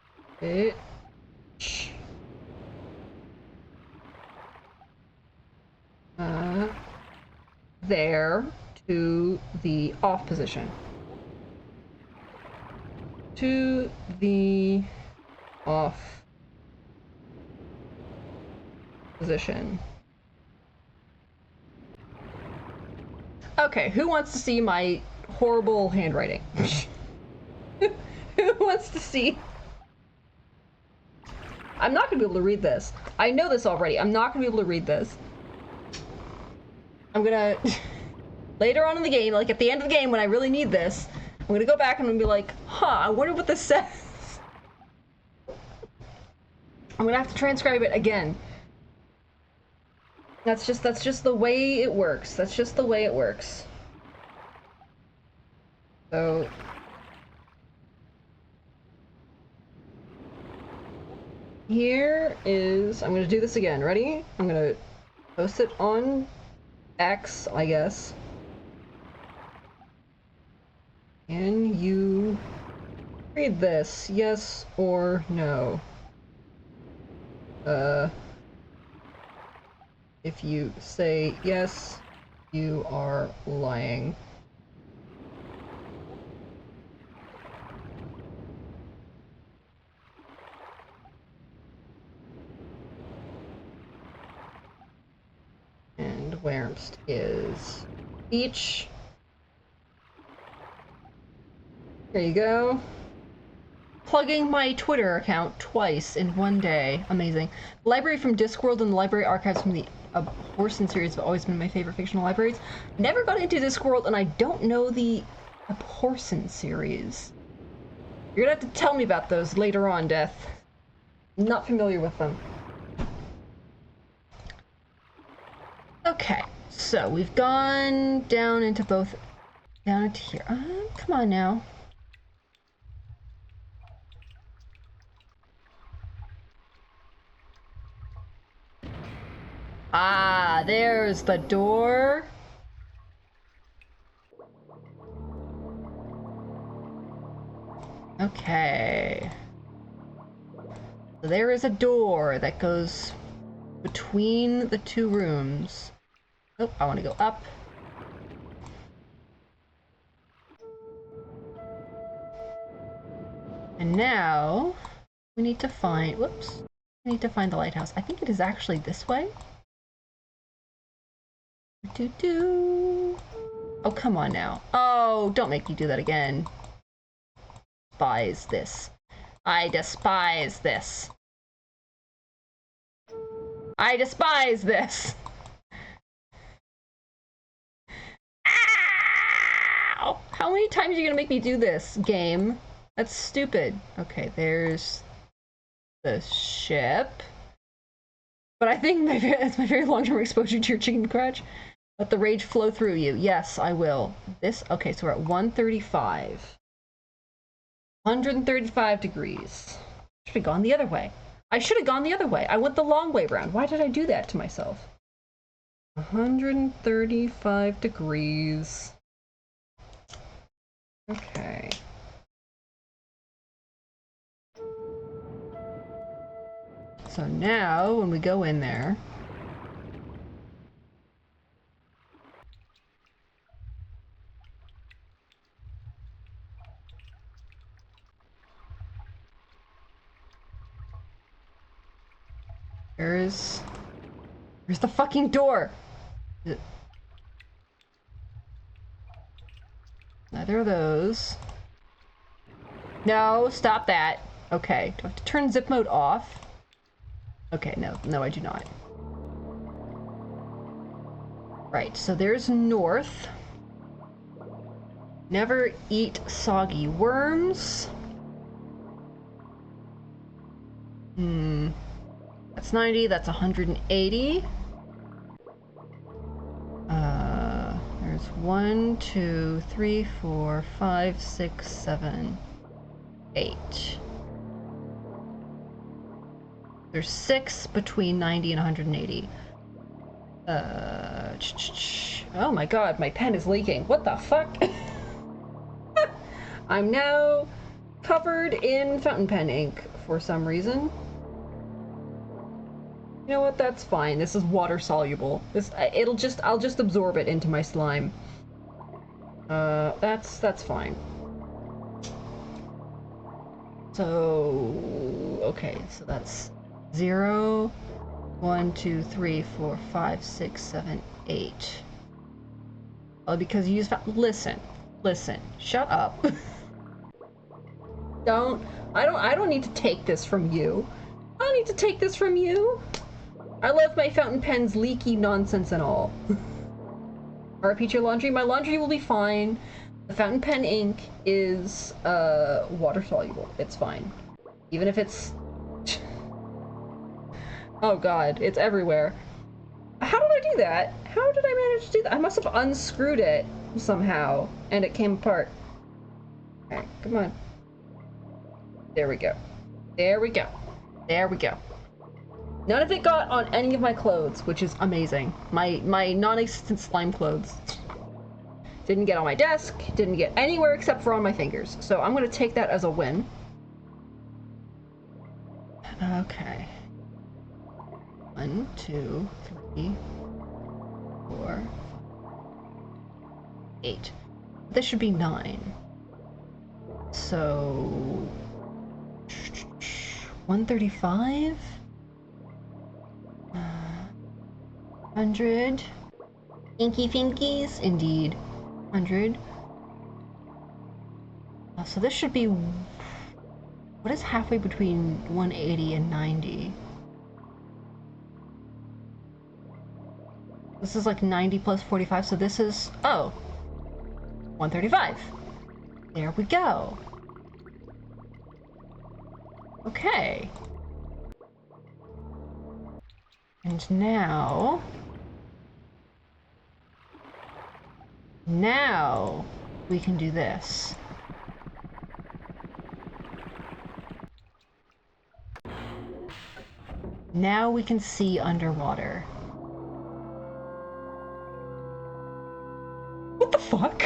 There to the off position. To the off position. Okay, who wants to see my horrible handwriting? Who wants to see? I'm not gonna be able to read this. I know this already. I'm not gonna be able to read this. I'm gonna later on in the game, like at the end of the game when I really need this, I'm gonna go back and I'm gonna be like, huh, I wonder what this says. I'm gonna have to transcribe it again. That's just the way it works. That's just the way it works. So here is, I'm gonna do this again. Ready? I'm gonna post it on X, I guess. Can you read this? Yes or no? If you say yes, you are lying. And realMyst is beach. There you go. Plugging my Twitter account twice in one day. Amazing. The library from Discworld and the library archives from the Horson series have always been my favorite fictional libraries. Never got into Discworld, and I don't know the Horson series. You're gonna have to tell me about those later on, Death. I'm not familiar with them. Okay, so we've gone down into both... down into here. Come on now. Ah, there's the door. Okay. So there is a door that goes between the two rooms. Oh, I want to go up. And now we need to find, whoops. We need to find the lighthouse. I think it is actually this way. Oh, come on now. Oh, don't make me do that again. Despise this. I despise this. I despise this. Ow! How many times are you gonna make me do this, game? That's stupid. Okay, there's the ship. But I think it's my very long-term exposure to your chicken scratch. Let the rage flow through you. Yes, I will. This, okay, so we're at 135. 135 degrees. Should have gone the other way. I should have gone the other way. I went the long way around. Why did I do that to myself? 135 degrees. Okay. So now, when we go in there, where's the fucking door? Neither of those. No, stop that. Okay, do I have to turn zip mode off? Okay, no, I do not. Right, so there's north. Never eat soggy worms. That's 90, that's 180. There's 1, 2, 3, 4, 5, 6, 7, 8. There's 6 between 90 and 180. Oh my god, my pen is leaking. What the fuck? I'm now covered in fountain pen ink for some reason. You know what? That's fine. This is water soluble. I'll just absorb it into my slime. That's fine. So, okay, so that's 0, 1, 2, 3, 4, 5, 6, 7, 8. Oh, because you use listen, shut up. I don't need to take this from you. I don't need to take this from you. I love my fountain pen's leaky nonsense and all. Repeat your laundry. My laundry will be fine. The fountain pen ink is water soluble. It's fine. Even if it's oh god, it's everywhere. How did I do that? How did I manage to do that? I must have unscrewed it somehow and it came apart. Okay, come on. There we go. There we go. There we go. None of it got on any of my clothes, which is amazing. My non-existent slime clothes. Didn't get on my desk, didn't get anywhere except for on my fingers. So I'm gonna take that as a win. Okay. 1, 2, 3, 4, 8. This should be 9. So 135? 100. Inky finkies? Indeed. 100. So this should be... What is halfway between 180 and 90? This is like 90 plus 45, so this is... Oh! 135. There we go. Okay. And now we can do this. Now we can see underwater. What the fuck?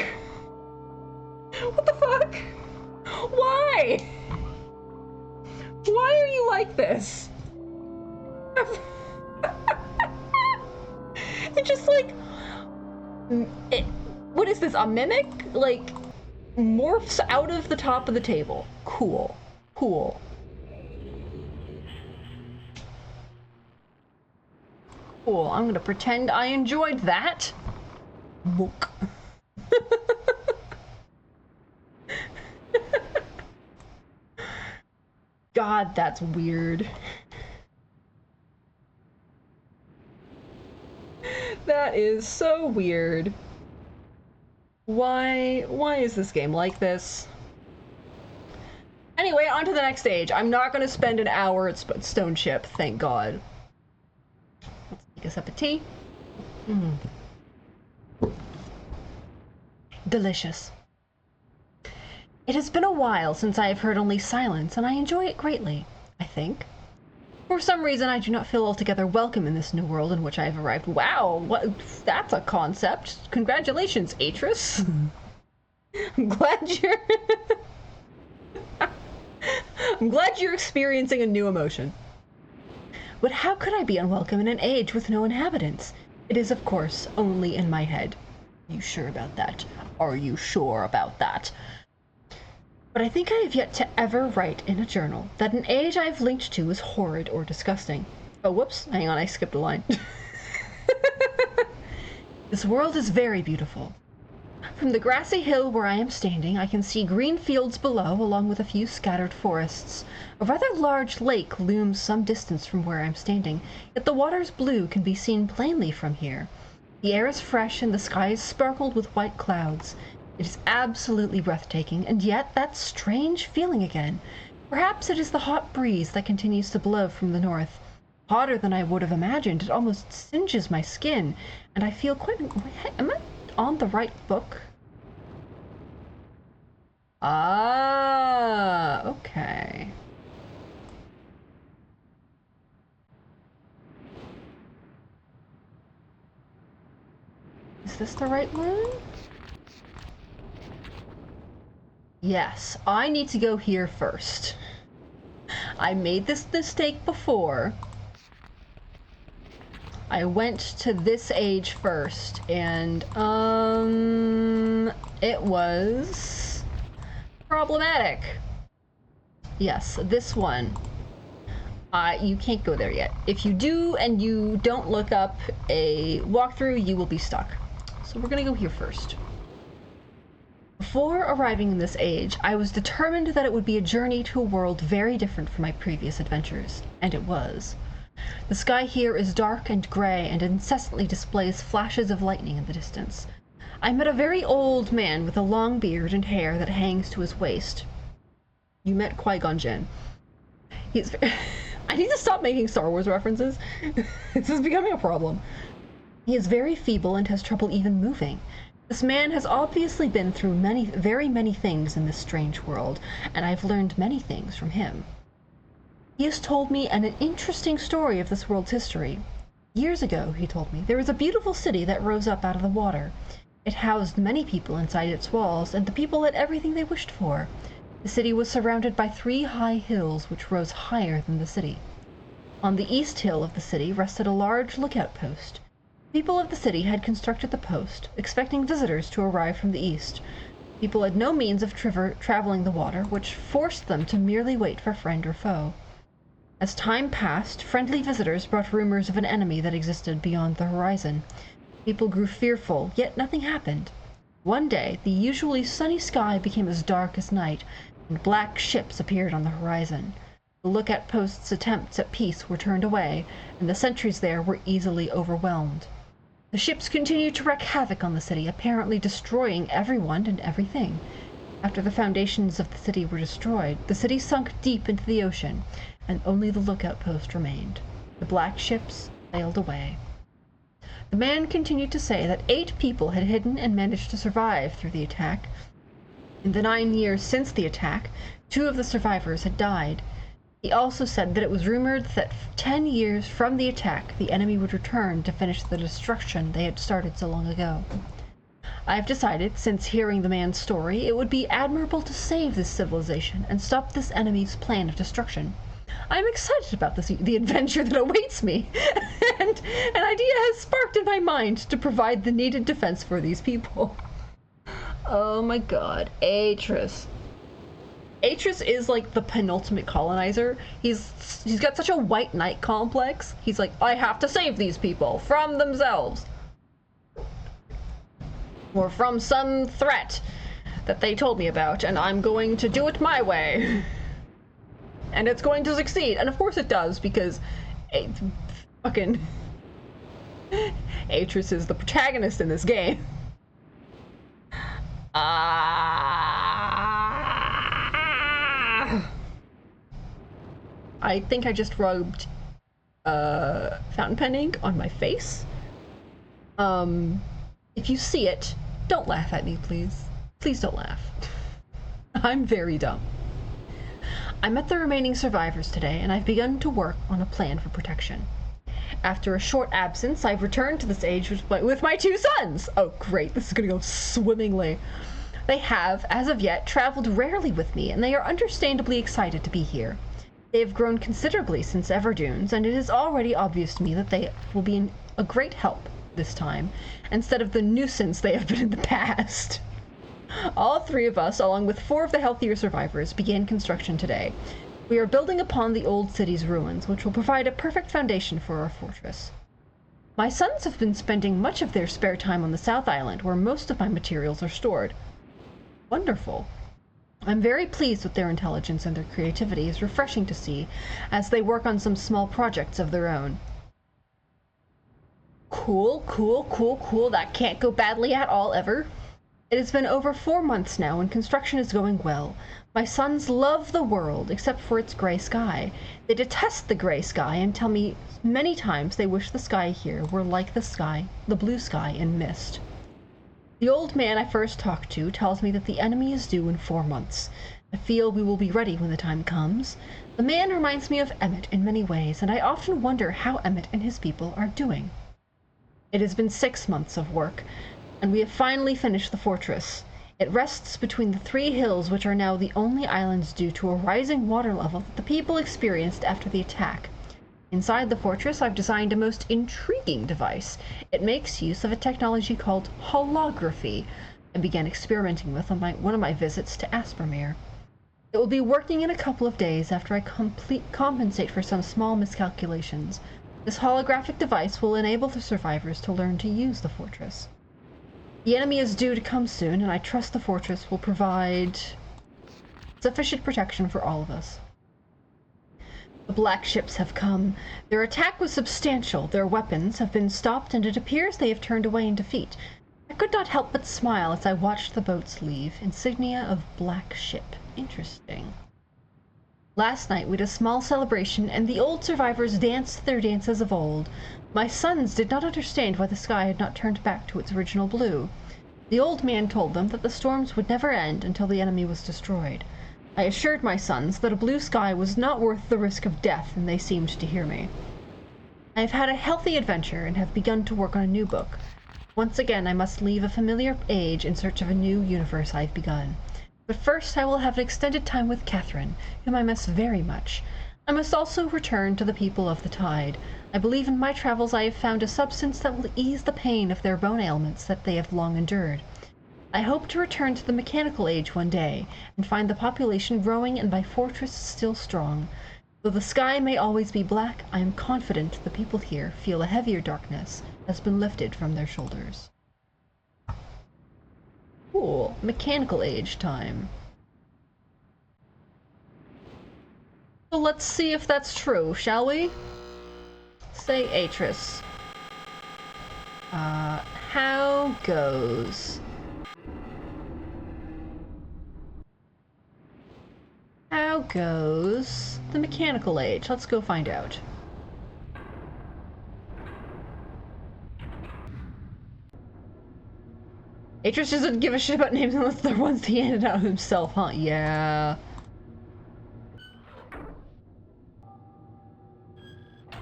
What the fuck? Why? Why are you like this? It just like... what is this, a mimic? Like, morphs out of the top of the table. Cool. Cool. Cool, I'm gonna pretend I enjoyed that. Look. God, that's weird. That is so weird. Why is this game like this? Anyway, on to the next stage. I'm not gonna spend an hour at Stone Ship, thank God. Let's take a sip of tea. Delicious. It has been a while since I have heard only silence, and I enjoy it greatly, I think. For some reason, I do not feel altogether welcome in this new world in which I have arrived. Wow, that's a concept. Congratulations, Atris. I'm glad you're... I'm glad you're experiencing a new emotion. But how could I be unwelcome in an age with no inhabitants? It is, of course, only in my head. Are you sure about that? Are you sure about that? But I think I have yet to ever write in a journal that an age I've linked to is horrid or disgusting. Oh, whoops. Hang on, I skipped a line. This world is very beautiful. From the grassy hill where I am standing, I can see green fields below, along with a few scattered forests. A rather large lake looms some distance from where I'm standing, yet the water's blue can be seen plainly from here. The air is fresh and the sky is sparkled with white clouds. It is absolutely breathtaking, and yet that strange feeling again. Perhaps it is the hot breeze that continues to blow from the north. Hotter than I would have imagined. It almost singes my skin, and I feel quite... Am I on the right book? Ah, okay. Is this the right one? Yes, I need to go here first. I made this mistake before. I went to this age first, and, it was problematic. Yes, this one. You can't go there yet. If you do and you don't look up a walkthrough, you will be stuck. So we're gonna go here first. Before arriving in this age, I was determined that it would be a journey to a world very different from my previous adventures, and it was. The sky here is dark and gray and incessantly displays flashes of lightning in the distance. I met a very old man with a long beard and hair that hangs to his waist. You met Qui-Gon Jinn. He's... I need to stop making Star Wars references. This is becoming a problem. He is very feeble and has trouble even moving. This man has obviously been through very many things in this strange world, and I've learned many things from him. He has told me an interesting story of this world's history. Years ago, he told me, there was a beautiful city that rose up out of the water. It housed many people inside its walls, and the people had everything they wished for. The city was surrounded by 3 high hills which rose higher than the city. On the east hill of the city rested a large lookout post. The people of the city had constructed the post, expecting visitors to arrive from the east. People had no means of traveling the water, which forced them to merely wait for friend or foe. As time passed, friendly visitors brought rumors of an enemy that existed beyond the horizon. People grew fearful, yet nothing happened. One day, the usually sunny sky became as dark as night, and black ships appeared on the horizon. The lookout post's attempts at peace were turned away, and the sentries there were easily overwhelmed. The ships continued to wreak havoc on the city, apparently destroying everyone and everything. After the foundations of the city were destroyed, the city sunk deep into the ocean, and only the lookout post remained. The black ships sailed away. The man continued to say that 8 people had hidden and managed to survive through the attack. In the 9 years since the attack, 2 of the survivors had died. He also said that it was rumored that 10 years from the attack, the enemy would return to finish the destruction they had started so long ago. I have decided, since hearing the man's story, it would be admirable to save this civilization and stop this enemy's plan of destruction. I am excited about the adventure that awaits me, and an idea has sparked in my mind to provide the needed defense for these people. Oh my god, Atris. Atris is like the penultimate colonizer. He's got such a white knight complex. He's like, I have to save these people from themselves. Or from some threat that they told me about, and I'm going to do it my way. And it's going to succeed. And of course it does, because fucking Atris is the protagonist in this game. I think I just rubbed fountain pen ink on my face. If you see it, don't laugh at me, please. Please don't laugh. I'm very dumb. I met the remaining survivors today, and I've begun to work on a plan for protection. After a short absence, I've returned to this age with my 2 sons! Oh great, this is gonna go swimmingly. They have, as of yet, traveled rarely with me, and they are understandably excited to be here. They have grown considerably since Everdunes, and it is already obvious to me that they will be a great help this time, instead of the nuisance they have been in the past. All 3 of us, along with 4 of the healthier survivors, began construction today. We are building upon the old city's ruins, which will provide a perfect foundation for our fortress. My sons have been spending much of their spare time on the South Island, where most of my materials are stored. Wonderful. I'm very pleased with their intelligence, and their creativity is refreshing to see as they work on some small projects of their own. Cool, cool, cool, cool. That can't go badly at all, ever. It has been over 4 months now, and construction is going well. My sons love the world, except for its gray sky. They detest the gray sky and tell me many times they wish the sky here were like the blue sky in Myst. The old man I first talked to tells me that the enemy is due in 4 months. I feel we will be ready when the time comes. The man reminds me of Emmett in many ways, and I often wonder how Emmett and his people are doing. It has been 6 months of work, and we have finally finished the fortress. It rests between the 3 hills which are now the only islands due to a rising water level that the people experienced after the attack. Inside the fortress, I've designed a most intriguing device. It makes use of a technology called holography I began experimenting with on one of my visits to Aspermere. It will be working in a couple of days after I compensate for some small miscalculations. This holographic device will enable the survivors to learn to use the fortress. The enemy is due to come soon, and I trust the fortress will provide sufficient protection for all of us. The black ships have come. Their attack was substantial. Their weapons have been stopped, and it appears they have turned away in defeat. I could not help but smile as I watched the boats leave. Insignia of black ship. Interesting. Last night we had a small celebration, and the old survivors danced their dances of old. My sons did not understand why the sky had not turned back to its original blue. The old man told them that the storms would never end until the enemy was destroyed. I assured my sons that a blue sky was not worth the risk of death, and they seemed to hear me. I have had a healthy adventure and have begun to work on a new book. Once again I must leave a familiar age in search of a new universe I've begun. But first I will have an extended time with Catherine, whom I miss very much. I must also return to the people of the tide. I believe in my travels I have found a substance that will ease the pain of their bone ailments that they have long endured. I hope to return to the mechanical age one day, and find the population growing and my fortress still strong. Though the sky may always be black, I am confident the people here feel a heavier darkness has been lifted from their shoulders. Cool. Mechanical age time. So let's see if that's true, shall we? Say Atris. How goes... How goes the mechanical age? Let's go find out. Atris doesn't give a shit about names unless they're ones he handed out himself, huh? Yeah.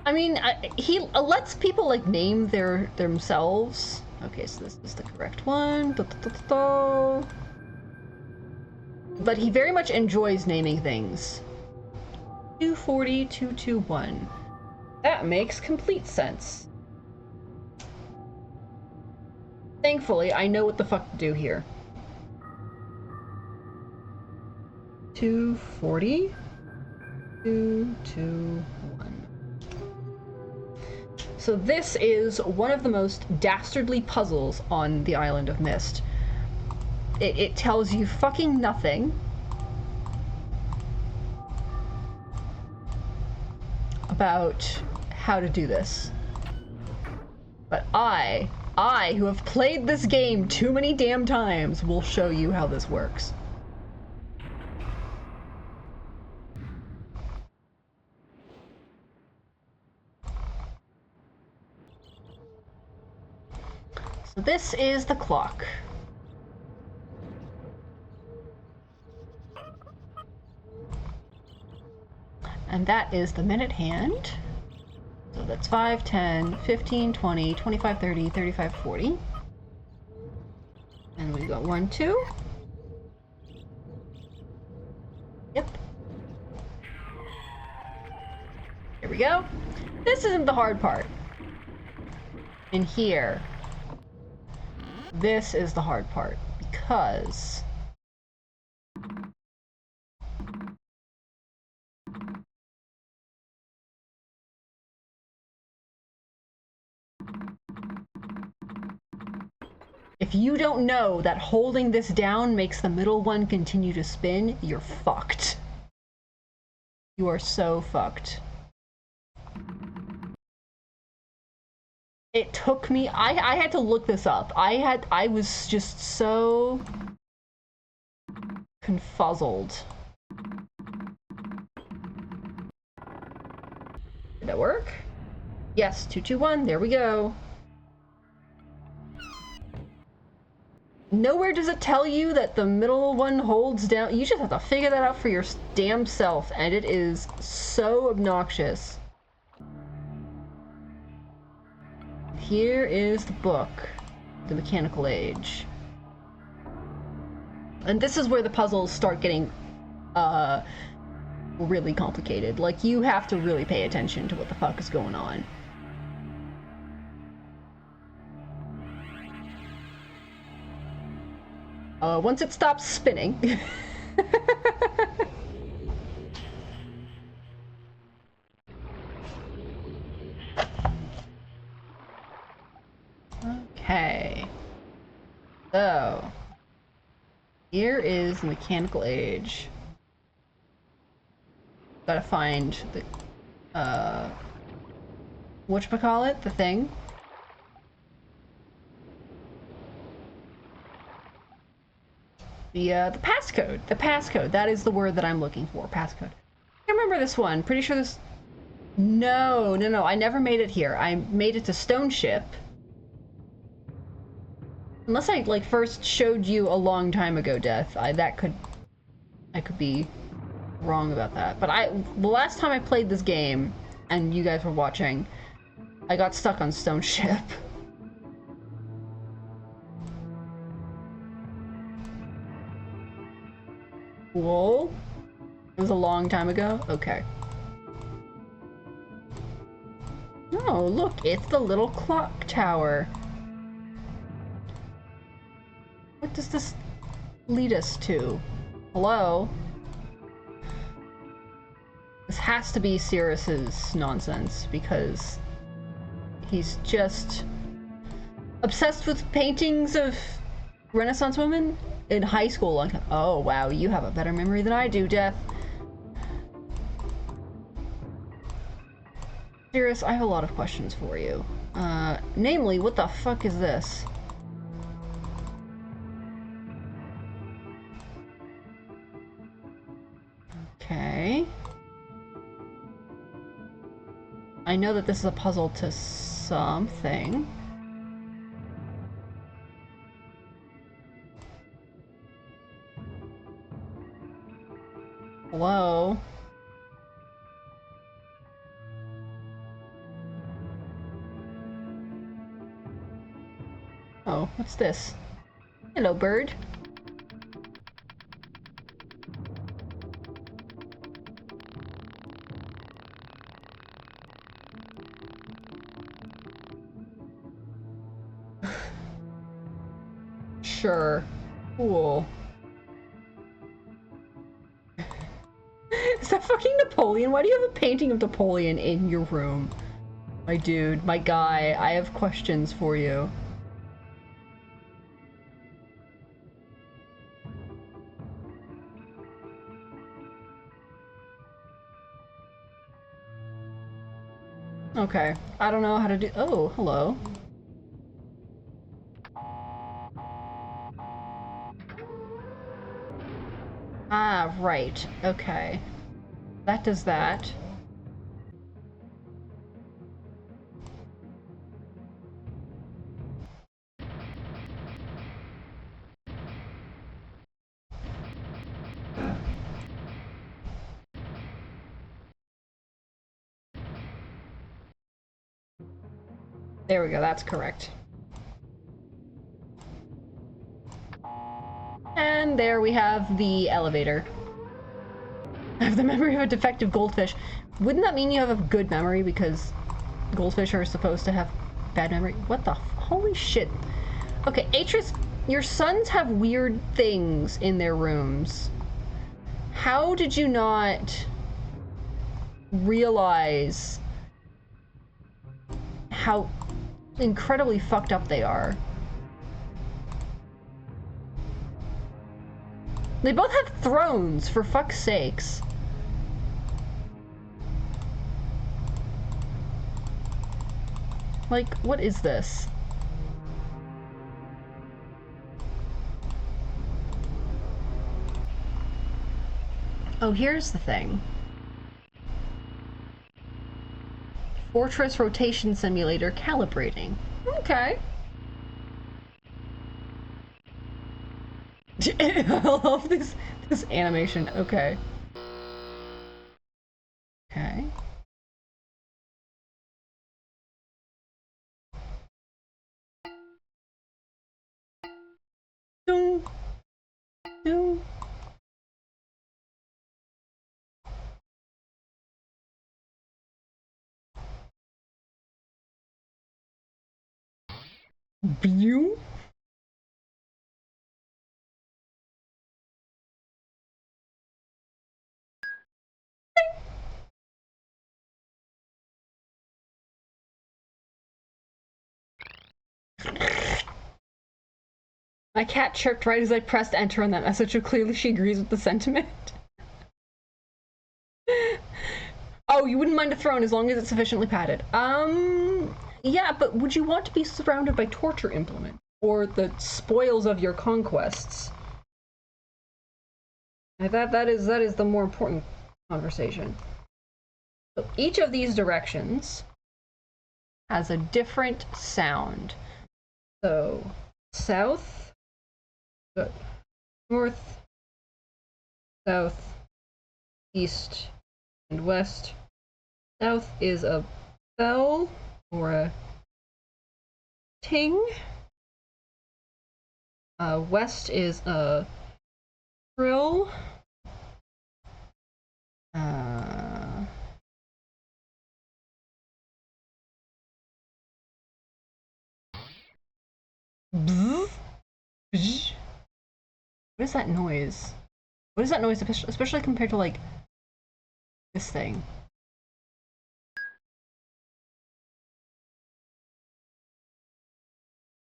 I mean, he lets people, like, name themselves. Okay, so this is the correct one. Da, da, da, da, da. But he very much enjoys naming things. 240, 221. That makes complete sense. Thankfully, I know what the fuck to do here. 240, 221. So this is one of the most dastardly puzzles on the island of Myst. It tells you fucking nothing about how to do this. But I, who have played this game too many damn times, will show you how this works. So this is the clock. And that is the minute hand. So that's 5, 10, 15, 20, 25, 30, 35, 40. And we got 1, 2. Yep. Here we go. This isn't the hard part. In here, this is the hard part, because if you don't know that holding this down makes the middle one continue to spin, you're fucked. You are so fucked. It took me, I had to look this up. I was just so confuzzled. Did that work? Yes, 221, there we go. Nowhere does it tell you that the middle one holds down. You just have to figure that out for your damn self, and it is so obnoxious. Here is the book, The Mechanical Age. And this is where the puzzles start getting, really complicated. Like, you have to really pay attention to what the fuck is going on. Once it stops spinning. Okay. So, here is the Mechanical Age. Gotta find the, whatchamacallit? The thing. The passcode. The passcode. That is the word that I'm looking for. Passcode. I remember this one. Pretty sure this... No. I never made it here. I made it to Stone Ship. Unless I, like, first showed you a long time ago, Death. I could be wrong about that. But the last time I played this game, and you guys were watching, I got stuck on Stone Ship. Cool. It was a long time ago? Okay. Oh, look, it's the little clock tower. What does this lead us to? Hello? This has to be Cirrus's nonsense, because he's just obsessed with paintings of Renaissance women in high school. Like, oh wow, you have a better memory than I do, Death. Cirrus, I have a lot of questions for you. Namely, what the fuck is this? Okay. I know that this is a puzzle to something. Hello? Oh, what's this? Hello, bird. Sure. Cool. Is that fucking Napoleon? Why do you have a painting of Napoleon in your room? My dude, my guy, I have questions for you. Okay, I don't know how to do- oh, hello. Ah, right, okay. That does that. There we go, that's correct. And there we have the elevator. I have the memory of a defective goldfish. Wouldn't that mean you have a good memory because goldfish are supposed to have bad memory? What the holy shit. Okay, Atris, your sons have weird things in their rooms. How did you not realize how incredibly fucked up they are? They both have thrones, for fuck's sakes. Like, what is this? Oh, here's the thing. Fortress rotation simulator calibrating. Okay. I love this animation. Okay. Okay. Doom. Doom. View. My cat chirped right as I pressed enter on that message, so clearly she agrees with the sentiment. Oh, you wouldn't mind a throne as long as it's sufficiently padded. Yeah, but would you want to be surrounded by torture implements? Or the spoils of your conquests? That is the more important conversation. So each of these directions has a different sound. So, south, north, south, east, and west. South is a bell or a ting. West is a trill. Uh, What is that noise? What is that noise, especially compared to, like, this thing?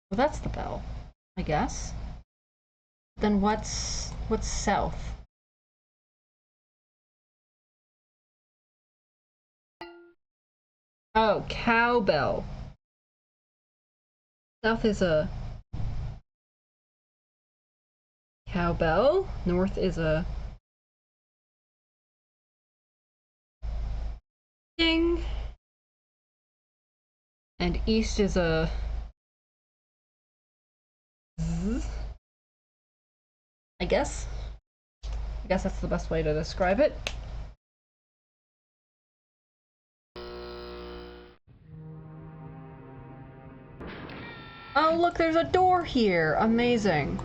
Well, that's the bell, I guess. Then what's south? Oh, cowbell. South is a cowbell. North is a ding. And east is a zzz. I guess. I guess that's the best way to describe it. Oh, look, there's a door here. Amazing.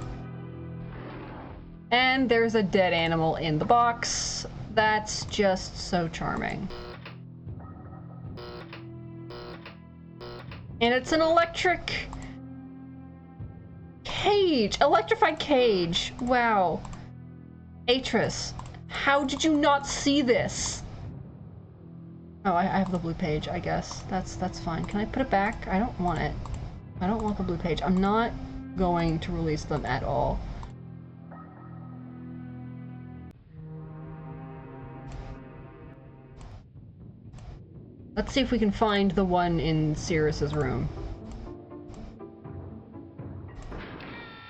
And there's a dead animal in the box. That's just so charming. And it's an electric cage. Electrified cage. Wow. Atris, how did you not see this? Oh, I have the blue page, I guess. That's fine. Can I put it back? I don't want it. I don't want the blue page. I'm not going to release them at all. Let's see if we can find the one in Cirrus's room.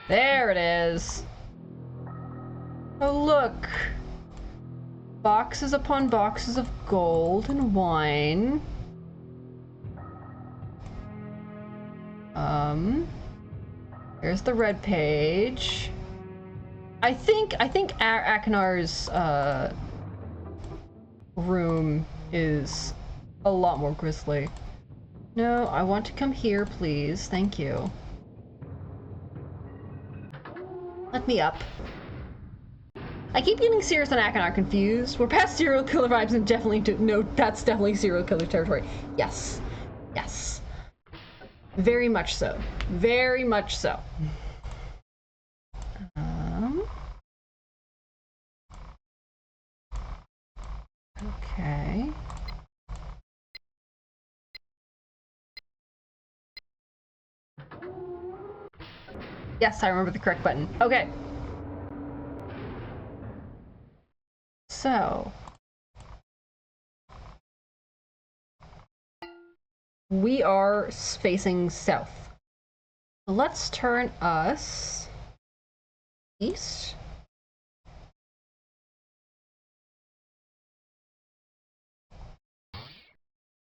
There it is. Oh, look. Boxes upon boxes of gold and wine. There's the red page. I think Akinar's room is a lot more grisly. No, I want to come here, please. Thank you. Let me up. I keep getting Cirrus and Akinar confused. We're past serial killer vibes and definitely no, that's definitely serial killer territory. Yes. Yes. Very much so. Very much so. Okay. Yes, I remember the correct button. Okay. So. We are facing south. Let's turn us east.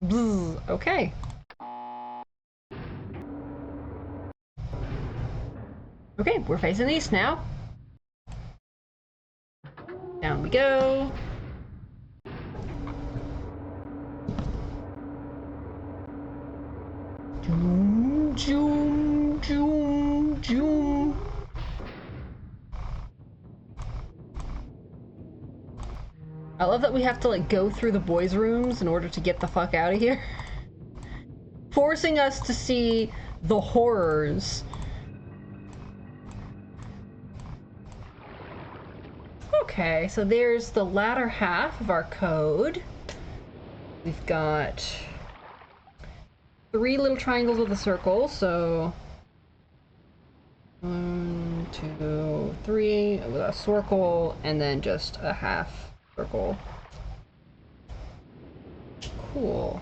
Bzz, okay. Okay, we're facing east now. Down we go. Joom, joom, joom, joom. I love that we have to like go through the boys' rooms in order to get the fuck out of here. Forcing us to see the horrors. Okay, so there's the latter half of our code. We've got 3 little triangles with a circle, so 1, 2, 3 with a circle, and then just a half circle. Cool.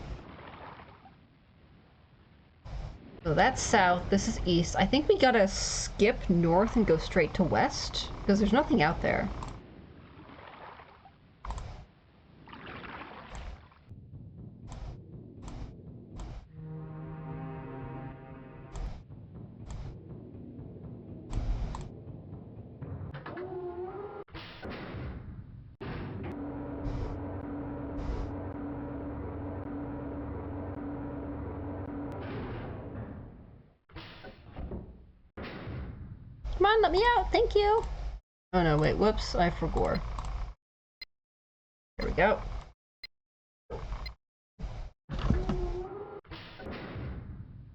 So that's south, this is east. I think we gotta skip north and go straight to west, because there's nothing out there. Come on, let me out, thank you! Oh no, wait, whoops, I forgot. There we go.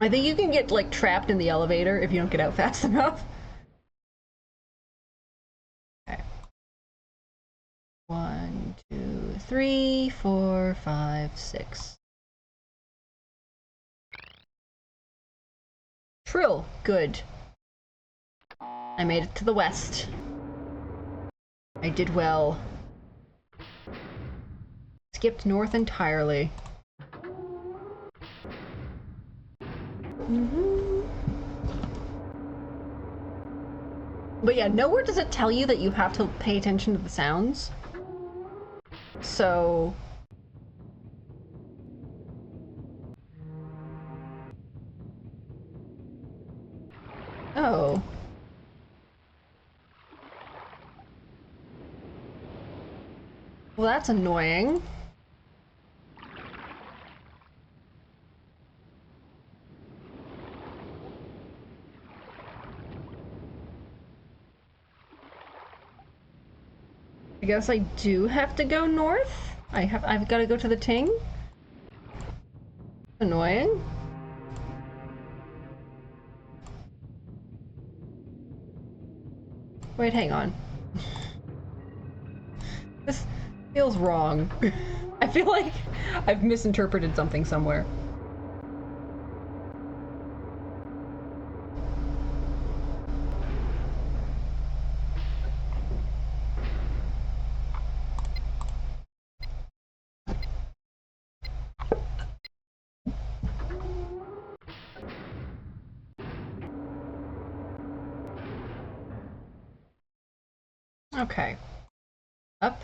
I think you can get, like, trapped in the elevator if you don't get out fast enough. Okay. 1, 2, 3, 4, 5, 6. Trill, good. I made it to the west. I did well. Skipped north entirely. But yeah, nowhere does it tell you that you have to pay attention to the sounds. So... Oh. Well, that's annoying. I guess I do have to go north. I've got to go to the Ting. Annoying. Wait, hang on. This feels wrong. I feel like I've misinterpreted something somewhere. Okay. Up.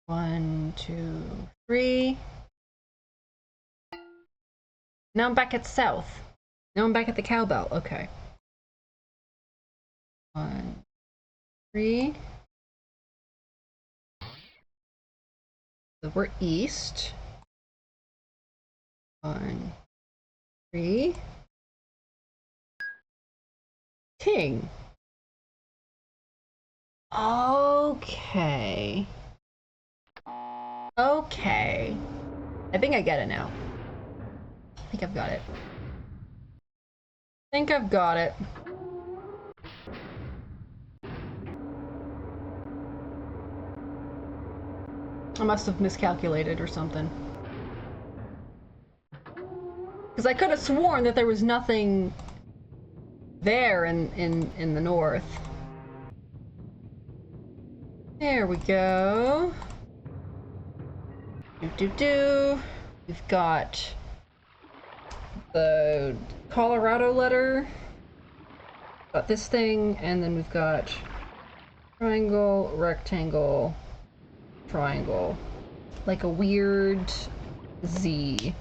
1, 2, 3. Now I'm back at south. Now I'm back at the cowbell. Okay. 1, 3. So we're east. 1, 3. Ting. Okay. Okay. I think I get it now. I think I've got it. I think I've got it. I must have miscalculated or something. Because I could have sworn that there was nothing there in the north. There we go. Do. We've got the Colorado letter. Got this thing, and then we've got triangle, rectangle, triangle. Like a weird Z.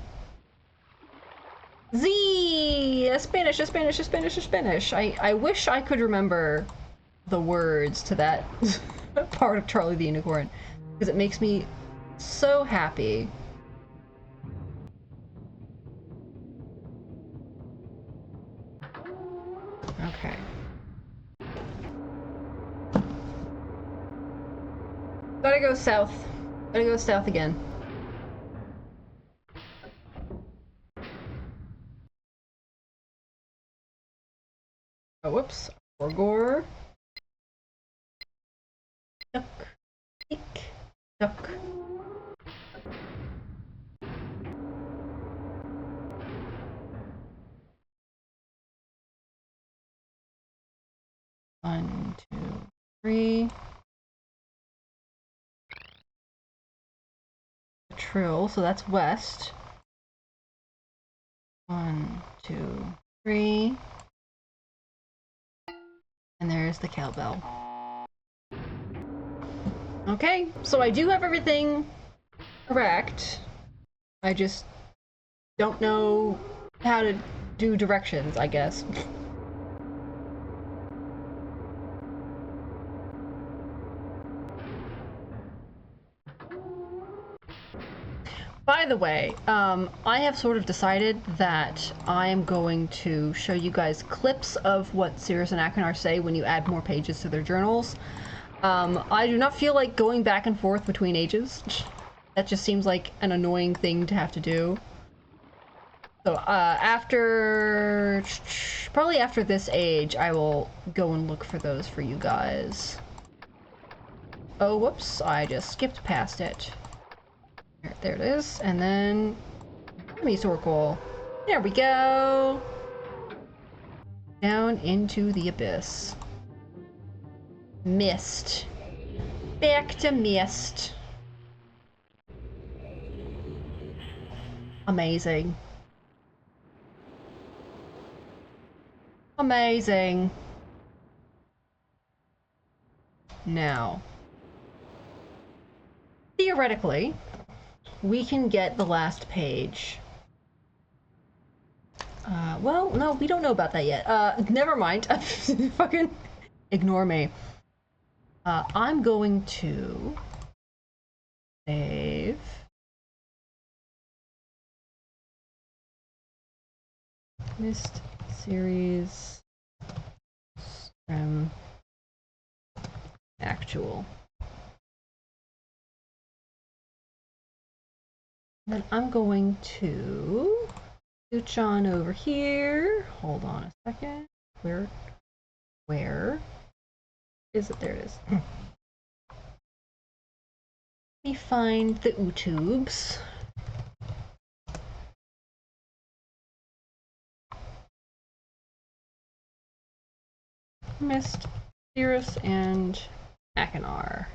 Z! A Spanish, a Spanish, a Spanish, a Spanish. I wish I could remember the words to that part of Charlie the Unicorn, because it makes me so happy. Okay. Gotta go south. Gotta go south again. Oh, whoops. Gorgor. Duck. Eek. Duck. One, two, three. Trill, so that's west. One, two, three. And there's the cowbell. Okay, so I do have everything correct. I just don't know how to do directions, I guess. By the way, I have sort of decided that I am going to show you guys clips of what Sirius and Akinar say when you add more pages to their journals. I do not feel like going back and forth between ages. That just seems like an annoying thing to have to do. So, probably after this age, I will go and look for those for you guys. Oh, whoops, I just skipped past it. There it is, and then semicircle. There we go. Down into the abyss. Myst. Back to Myst. Amazing. Amazing. Now, theoretically, we can get the last page. Well, no, we don't know about that yet. Never mind. Fucking ignore me. I'm going to save. Myst series actual. Then I'm going to scooch on over here. Hold on a second. Where is it? There it is. Let me find the YouTubes. Myst, Cirrus, and Akinar.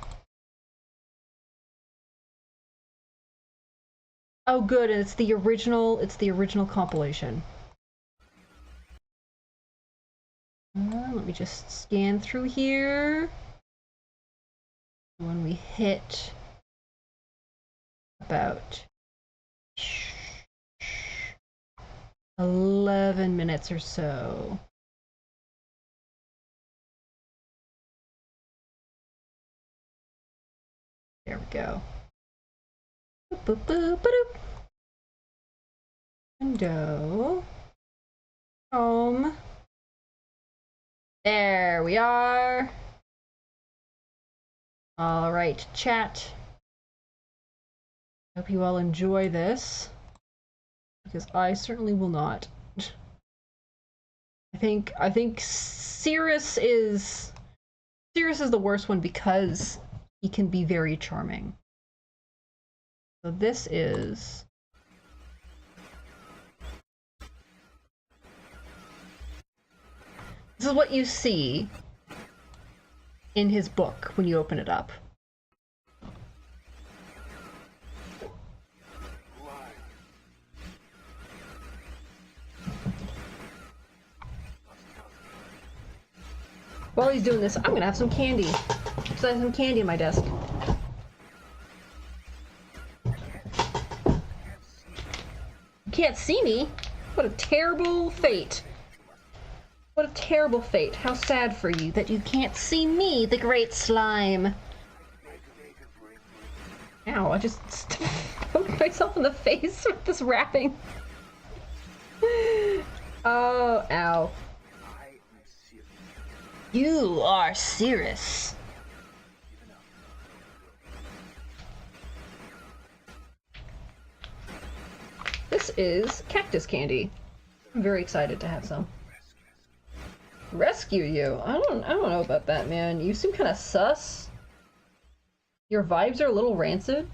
Oh, good, and it's the original compilation. Let me just scan through here. When we hit about 11 minutes or so. There we go. Boop, boop, boop, boop. Window. Home. There we are. All right, chat. Hope you all enjoy this, because I certainly will not. I think Cirrus is the worst one because he can be very charming. So this is what you see in his book when you open it up. While he's doing this, I'm gonna have some candy. Because I have some candy in my desk. You can't see me? What a terrible fate. What a terrible fate. How sad for you that you can't see me, the great slime. Ow, I just poked myself in the face with this wrapping. Oh, ow. You are Cirrus. This is cactus candy. I'm very excited to have some. Rescue you? I don't know about that, man. You seem kind of sus. Your vibes are a little rancid.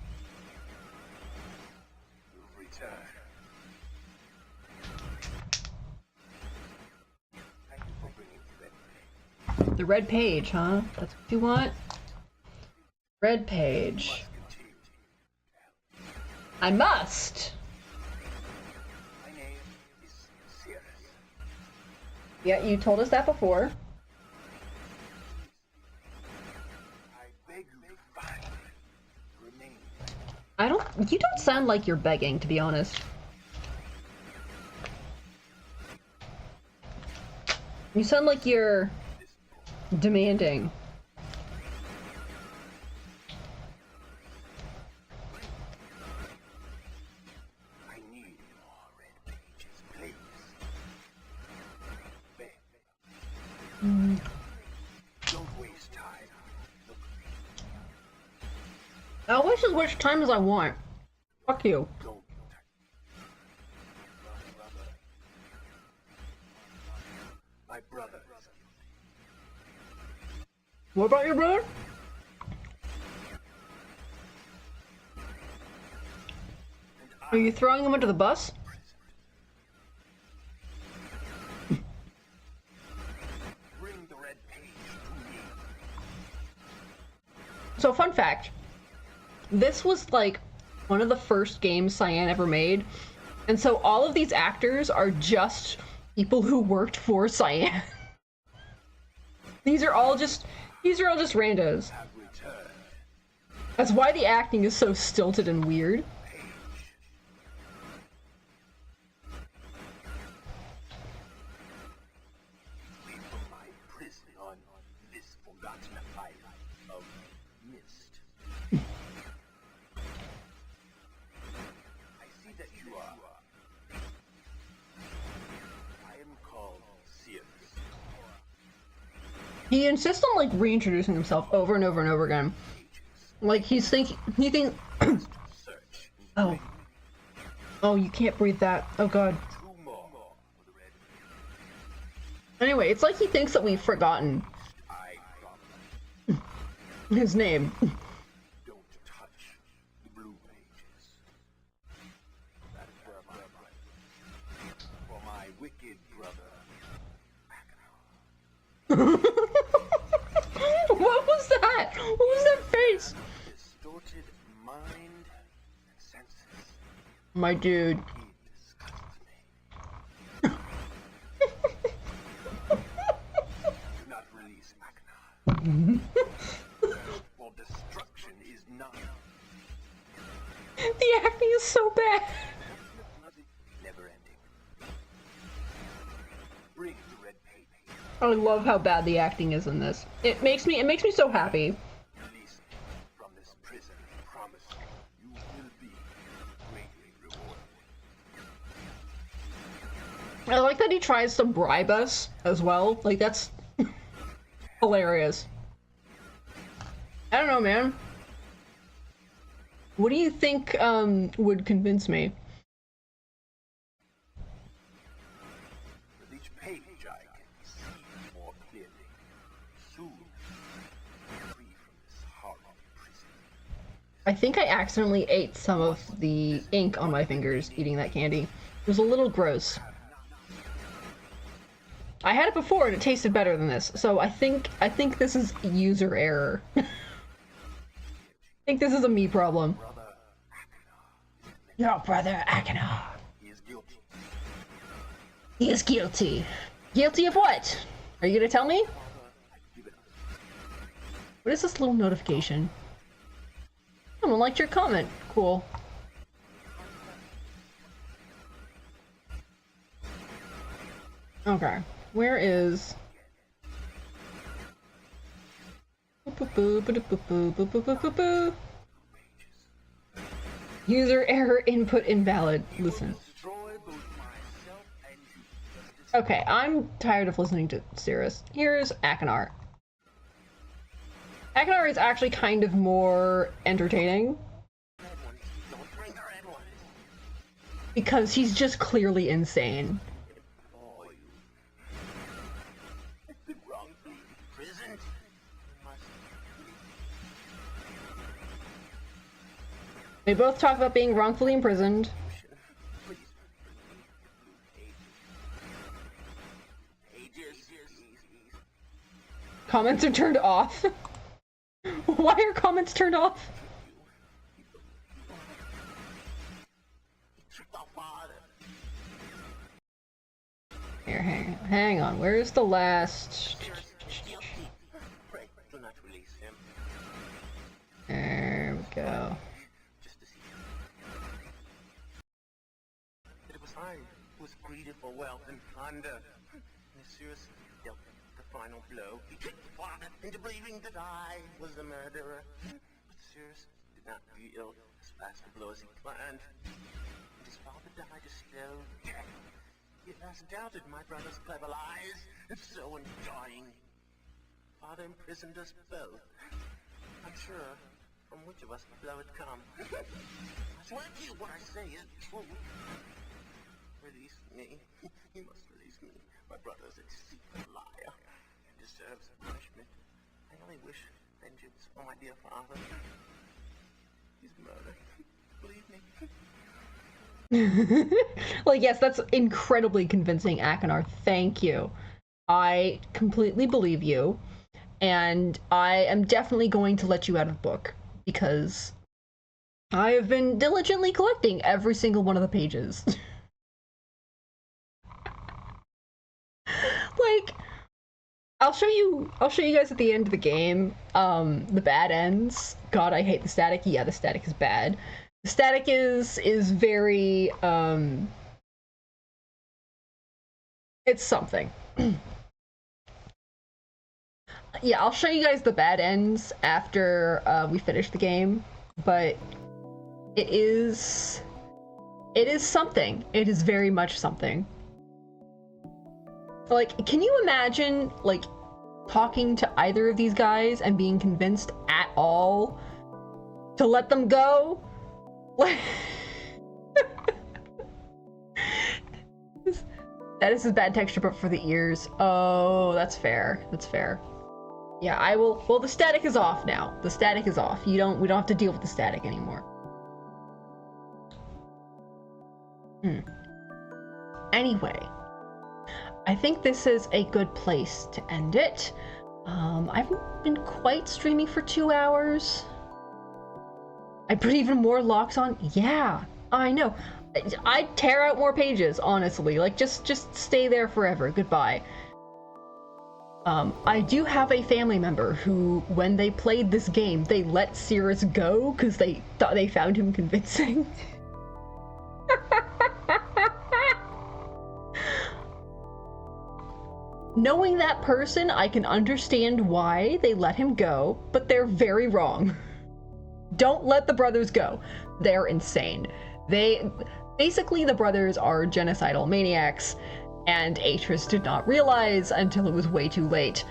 The red page, huh? That's what you want? Red page. I must! Yeah, you told us that before. You don't sound like you're begging, to be honest. You sound like you're demanding. Don't waste time. I'll waste as much time as I want. Fuck you. My brother. What about your brother? Are you throwing him under the bus? Bring the red page to me. So, fun fact. This was like one of the first games Cyan ever made. And so all of these actors are just people who worked for Cyan. These are all just randos. That's why the acting is so stilted and weird. Of Myst. I see that you are. I am called Cirrus. He insists on like reintroducing himself over and over and over again. Like he thinks Oh. Oh, you can't breathe that. Oh god. Anyway, it's like he thinks that we've forgotten his name. Don't touch the blue pages. That is where my for my wicked brother. What was that? What was that face? Distorted mind and senses. My dude. He disgusts me. Do not release Machina. For destruction is none. The acting is so bad. Never ending. Bring the red page. I love how bad the acting is in this. It makes me so happy. Release me from this prison. Promise you will be greatly rewarded. I like that he tries to bribe us as well. Like that's hilarious. I don't know, man. What do you think would convince me? With each page I can see more clearly. Soon, free from this horrible prison. I think I accidentally ate some of the ink on my fingers eating that candy. It was a little gross. I had it before and it tasted better than this, so I think this is user error. I think this is a me problem. Your brother Akina. He is guilty. He is guilty. Guilty of what? Are you gonna tell me? What is this little notification? Someone liked your comment. Cool. Okay. Where is... User error input invalid. Listen. Okay, I'm tired of listening to Cirrus. Here's Akinar. Akinar is actually kind of more entertaining. Because he's just clearly insane. They both talk about being wrongfully imprisoned. Comments are turned off. Why are comments turned off? Here, hang on. Where's the last... There we go. It was I who was greedy for wealth and plunder. Cirrus dealt the final blow. He tricked the father into believing that I was the murderer. But Cirrus did not deal as fast a blow as he planned. And his father died a slow death. He at last doubted my brother's clever lies, and so in dying, father imprisoned us both. Unsure from which of us the blow had come. I swear to you what I say is true. Release me. You must release me. My brother's a deceitful liar. He deserves punishment. I only wish vengeance for my dear father. He's murdered. Believe me. Well, yes, that's incredibly convincing, Akinar. Thank you. I completely believe you, and I am definitely going to let you out of the book, because I have been diligently collecting every single one of the pages. Like, I'll show you guys at the end of the game, the bad ends. God, I hate the static. Yeah, the static is bad. The static is very, it's something. Yeah, I'll show you guys the bad ends after we finish the game, but it is something. It is very much something. Like, can you imagine, like, talking to either of these guys and being convinced at all to let them go? Like, that is a bad texture, but for the ears. Oh, that's fair. That's fair. Yeah, I will. Well, the static is off now. The static is off. We don't have to deal with the static anymore. Anyway, I think this is a good place to end it. I haven't been quite streaming for 2 hours. I put even more locks on. Yeah, I know. I'd tear out more pages, honestly. Like, just stay there forever. Goodbye. I do have a family member who, when they played this game, they let Cirrus go because they thought they found him convincing. Knowing that person, I can understand why they let him go, but they're very wrong. Don't let the brothers go. They're insane. Basically, the brothers are genocidal maniacs, and Atris did not realize until it was way too late.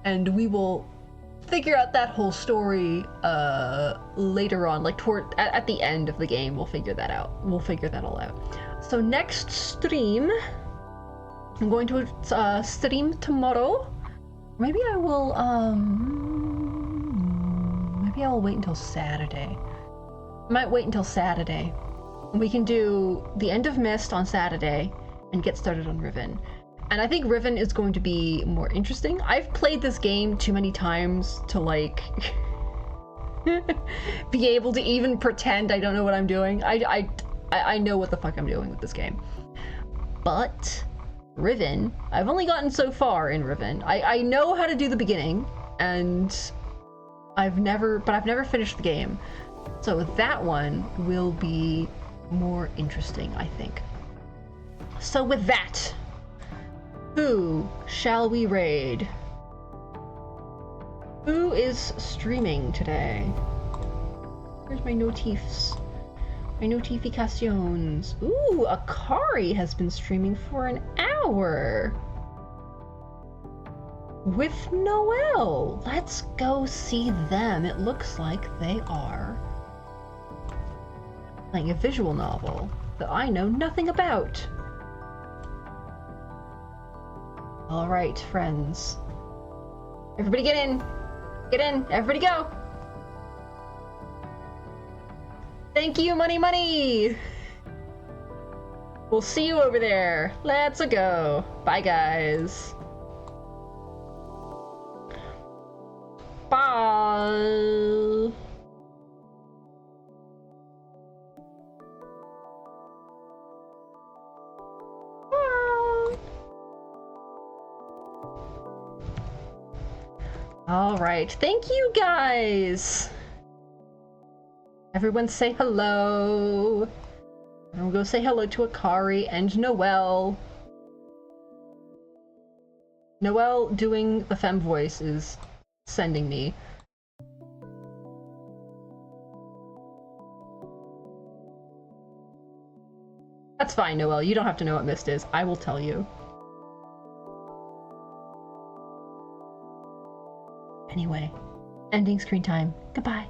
And we will figure out that whole story later on, like at the end of the game. We'll figure that out. We'll figure that all out. So next stream, I'm going to stream tomorrow. Maybe I will wait until Saturday. I might wait until Saturday. We can do the end of Myst on Saturday and get started on Riven. And I think Riven is going to be more interesting. I've played this game too many times to, like, be able to even pretend I don't know what I'm doing. I know what the fuck I'm doing with this game. But Riven. I've only gotten so far in Riven. I know how to do the beginning, and I've never finished the game. So that one will be more interesting, I think. So with that, who shall we raid? Who is streaming today? Where's my notifs? My notifications. Ooh, Akari has been streaming for an hour. With Noelle. Let's go see them. It looks like they are playing a visual novel that I know nothing about. All right, friends. Everybody get in. Get in. Everybody go. Thank you, Money Money. We'll see you over there. Let's go. Bye, guys. Bye. All right, thank you guys. Everyone say hello. And we'll go say hello to Akari and Noelle. Noelle doing the femme voice is sending me. That's fine, Noelle. You don't have to know what Myst is. I will tell you. Anyway, ending screen time. Goodbye.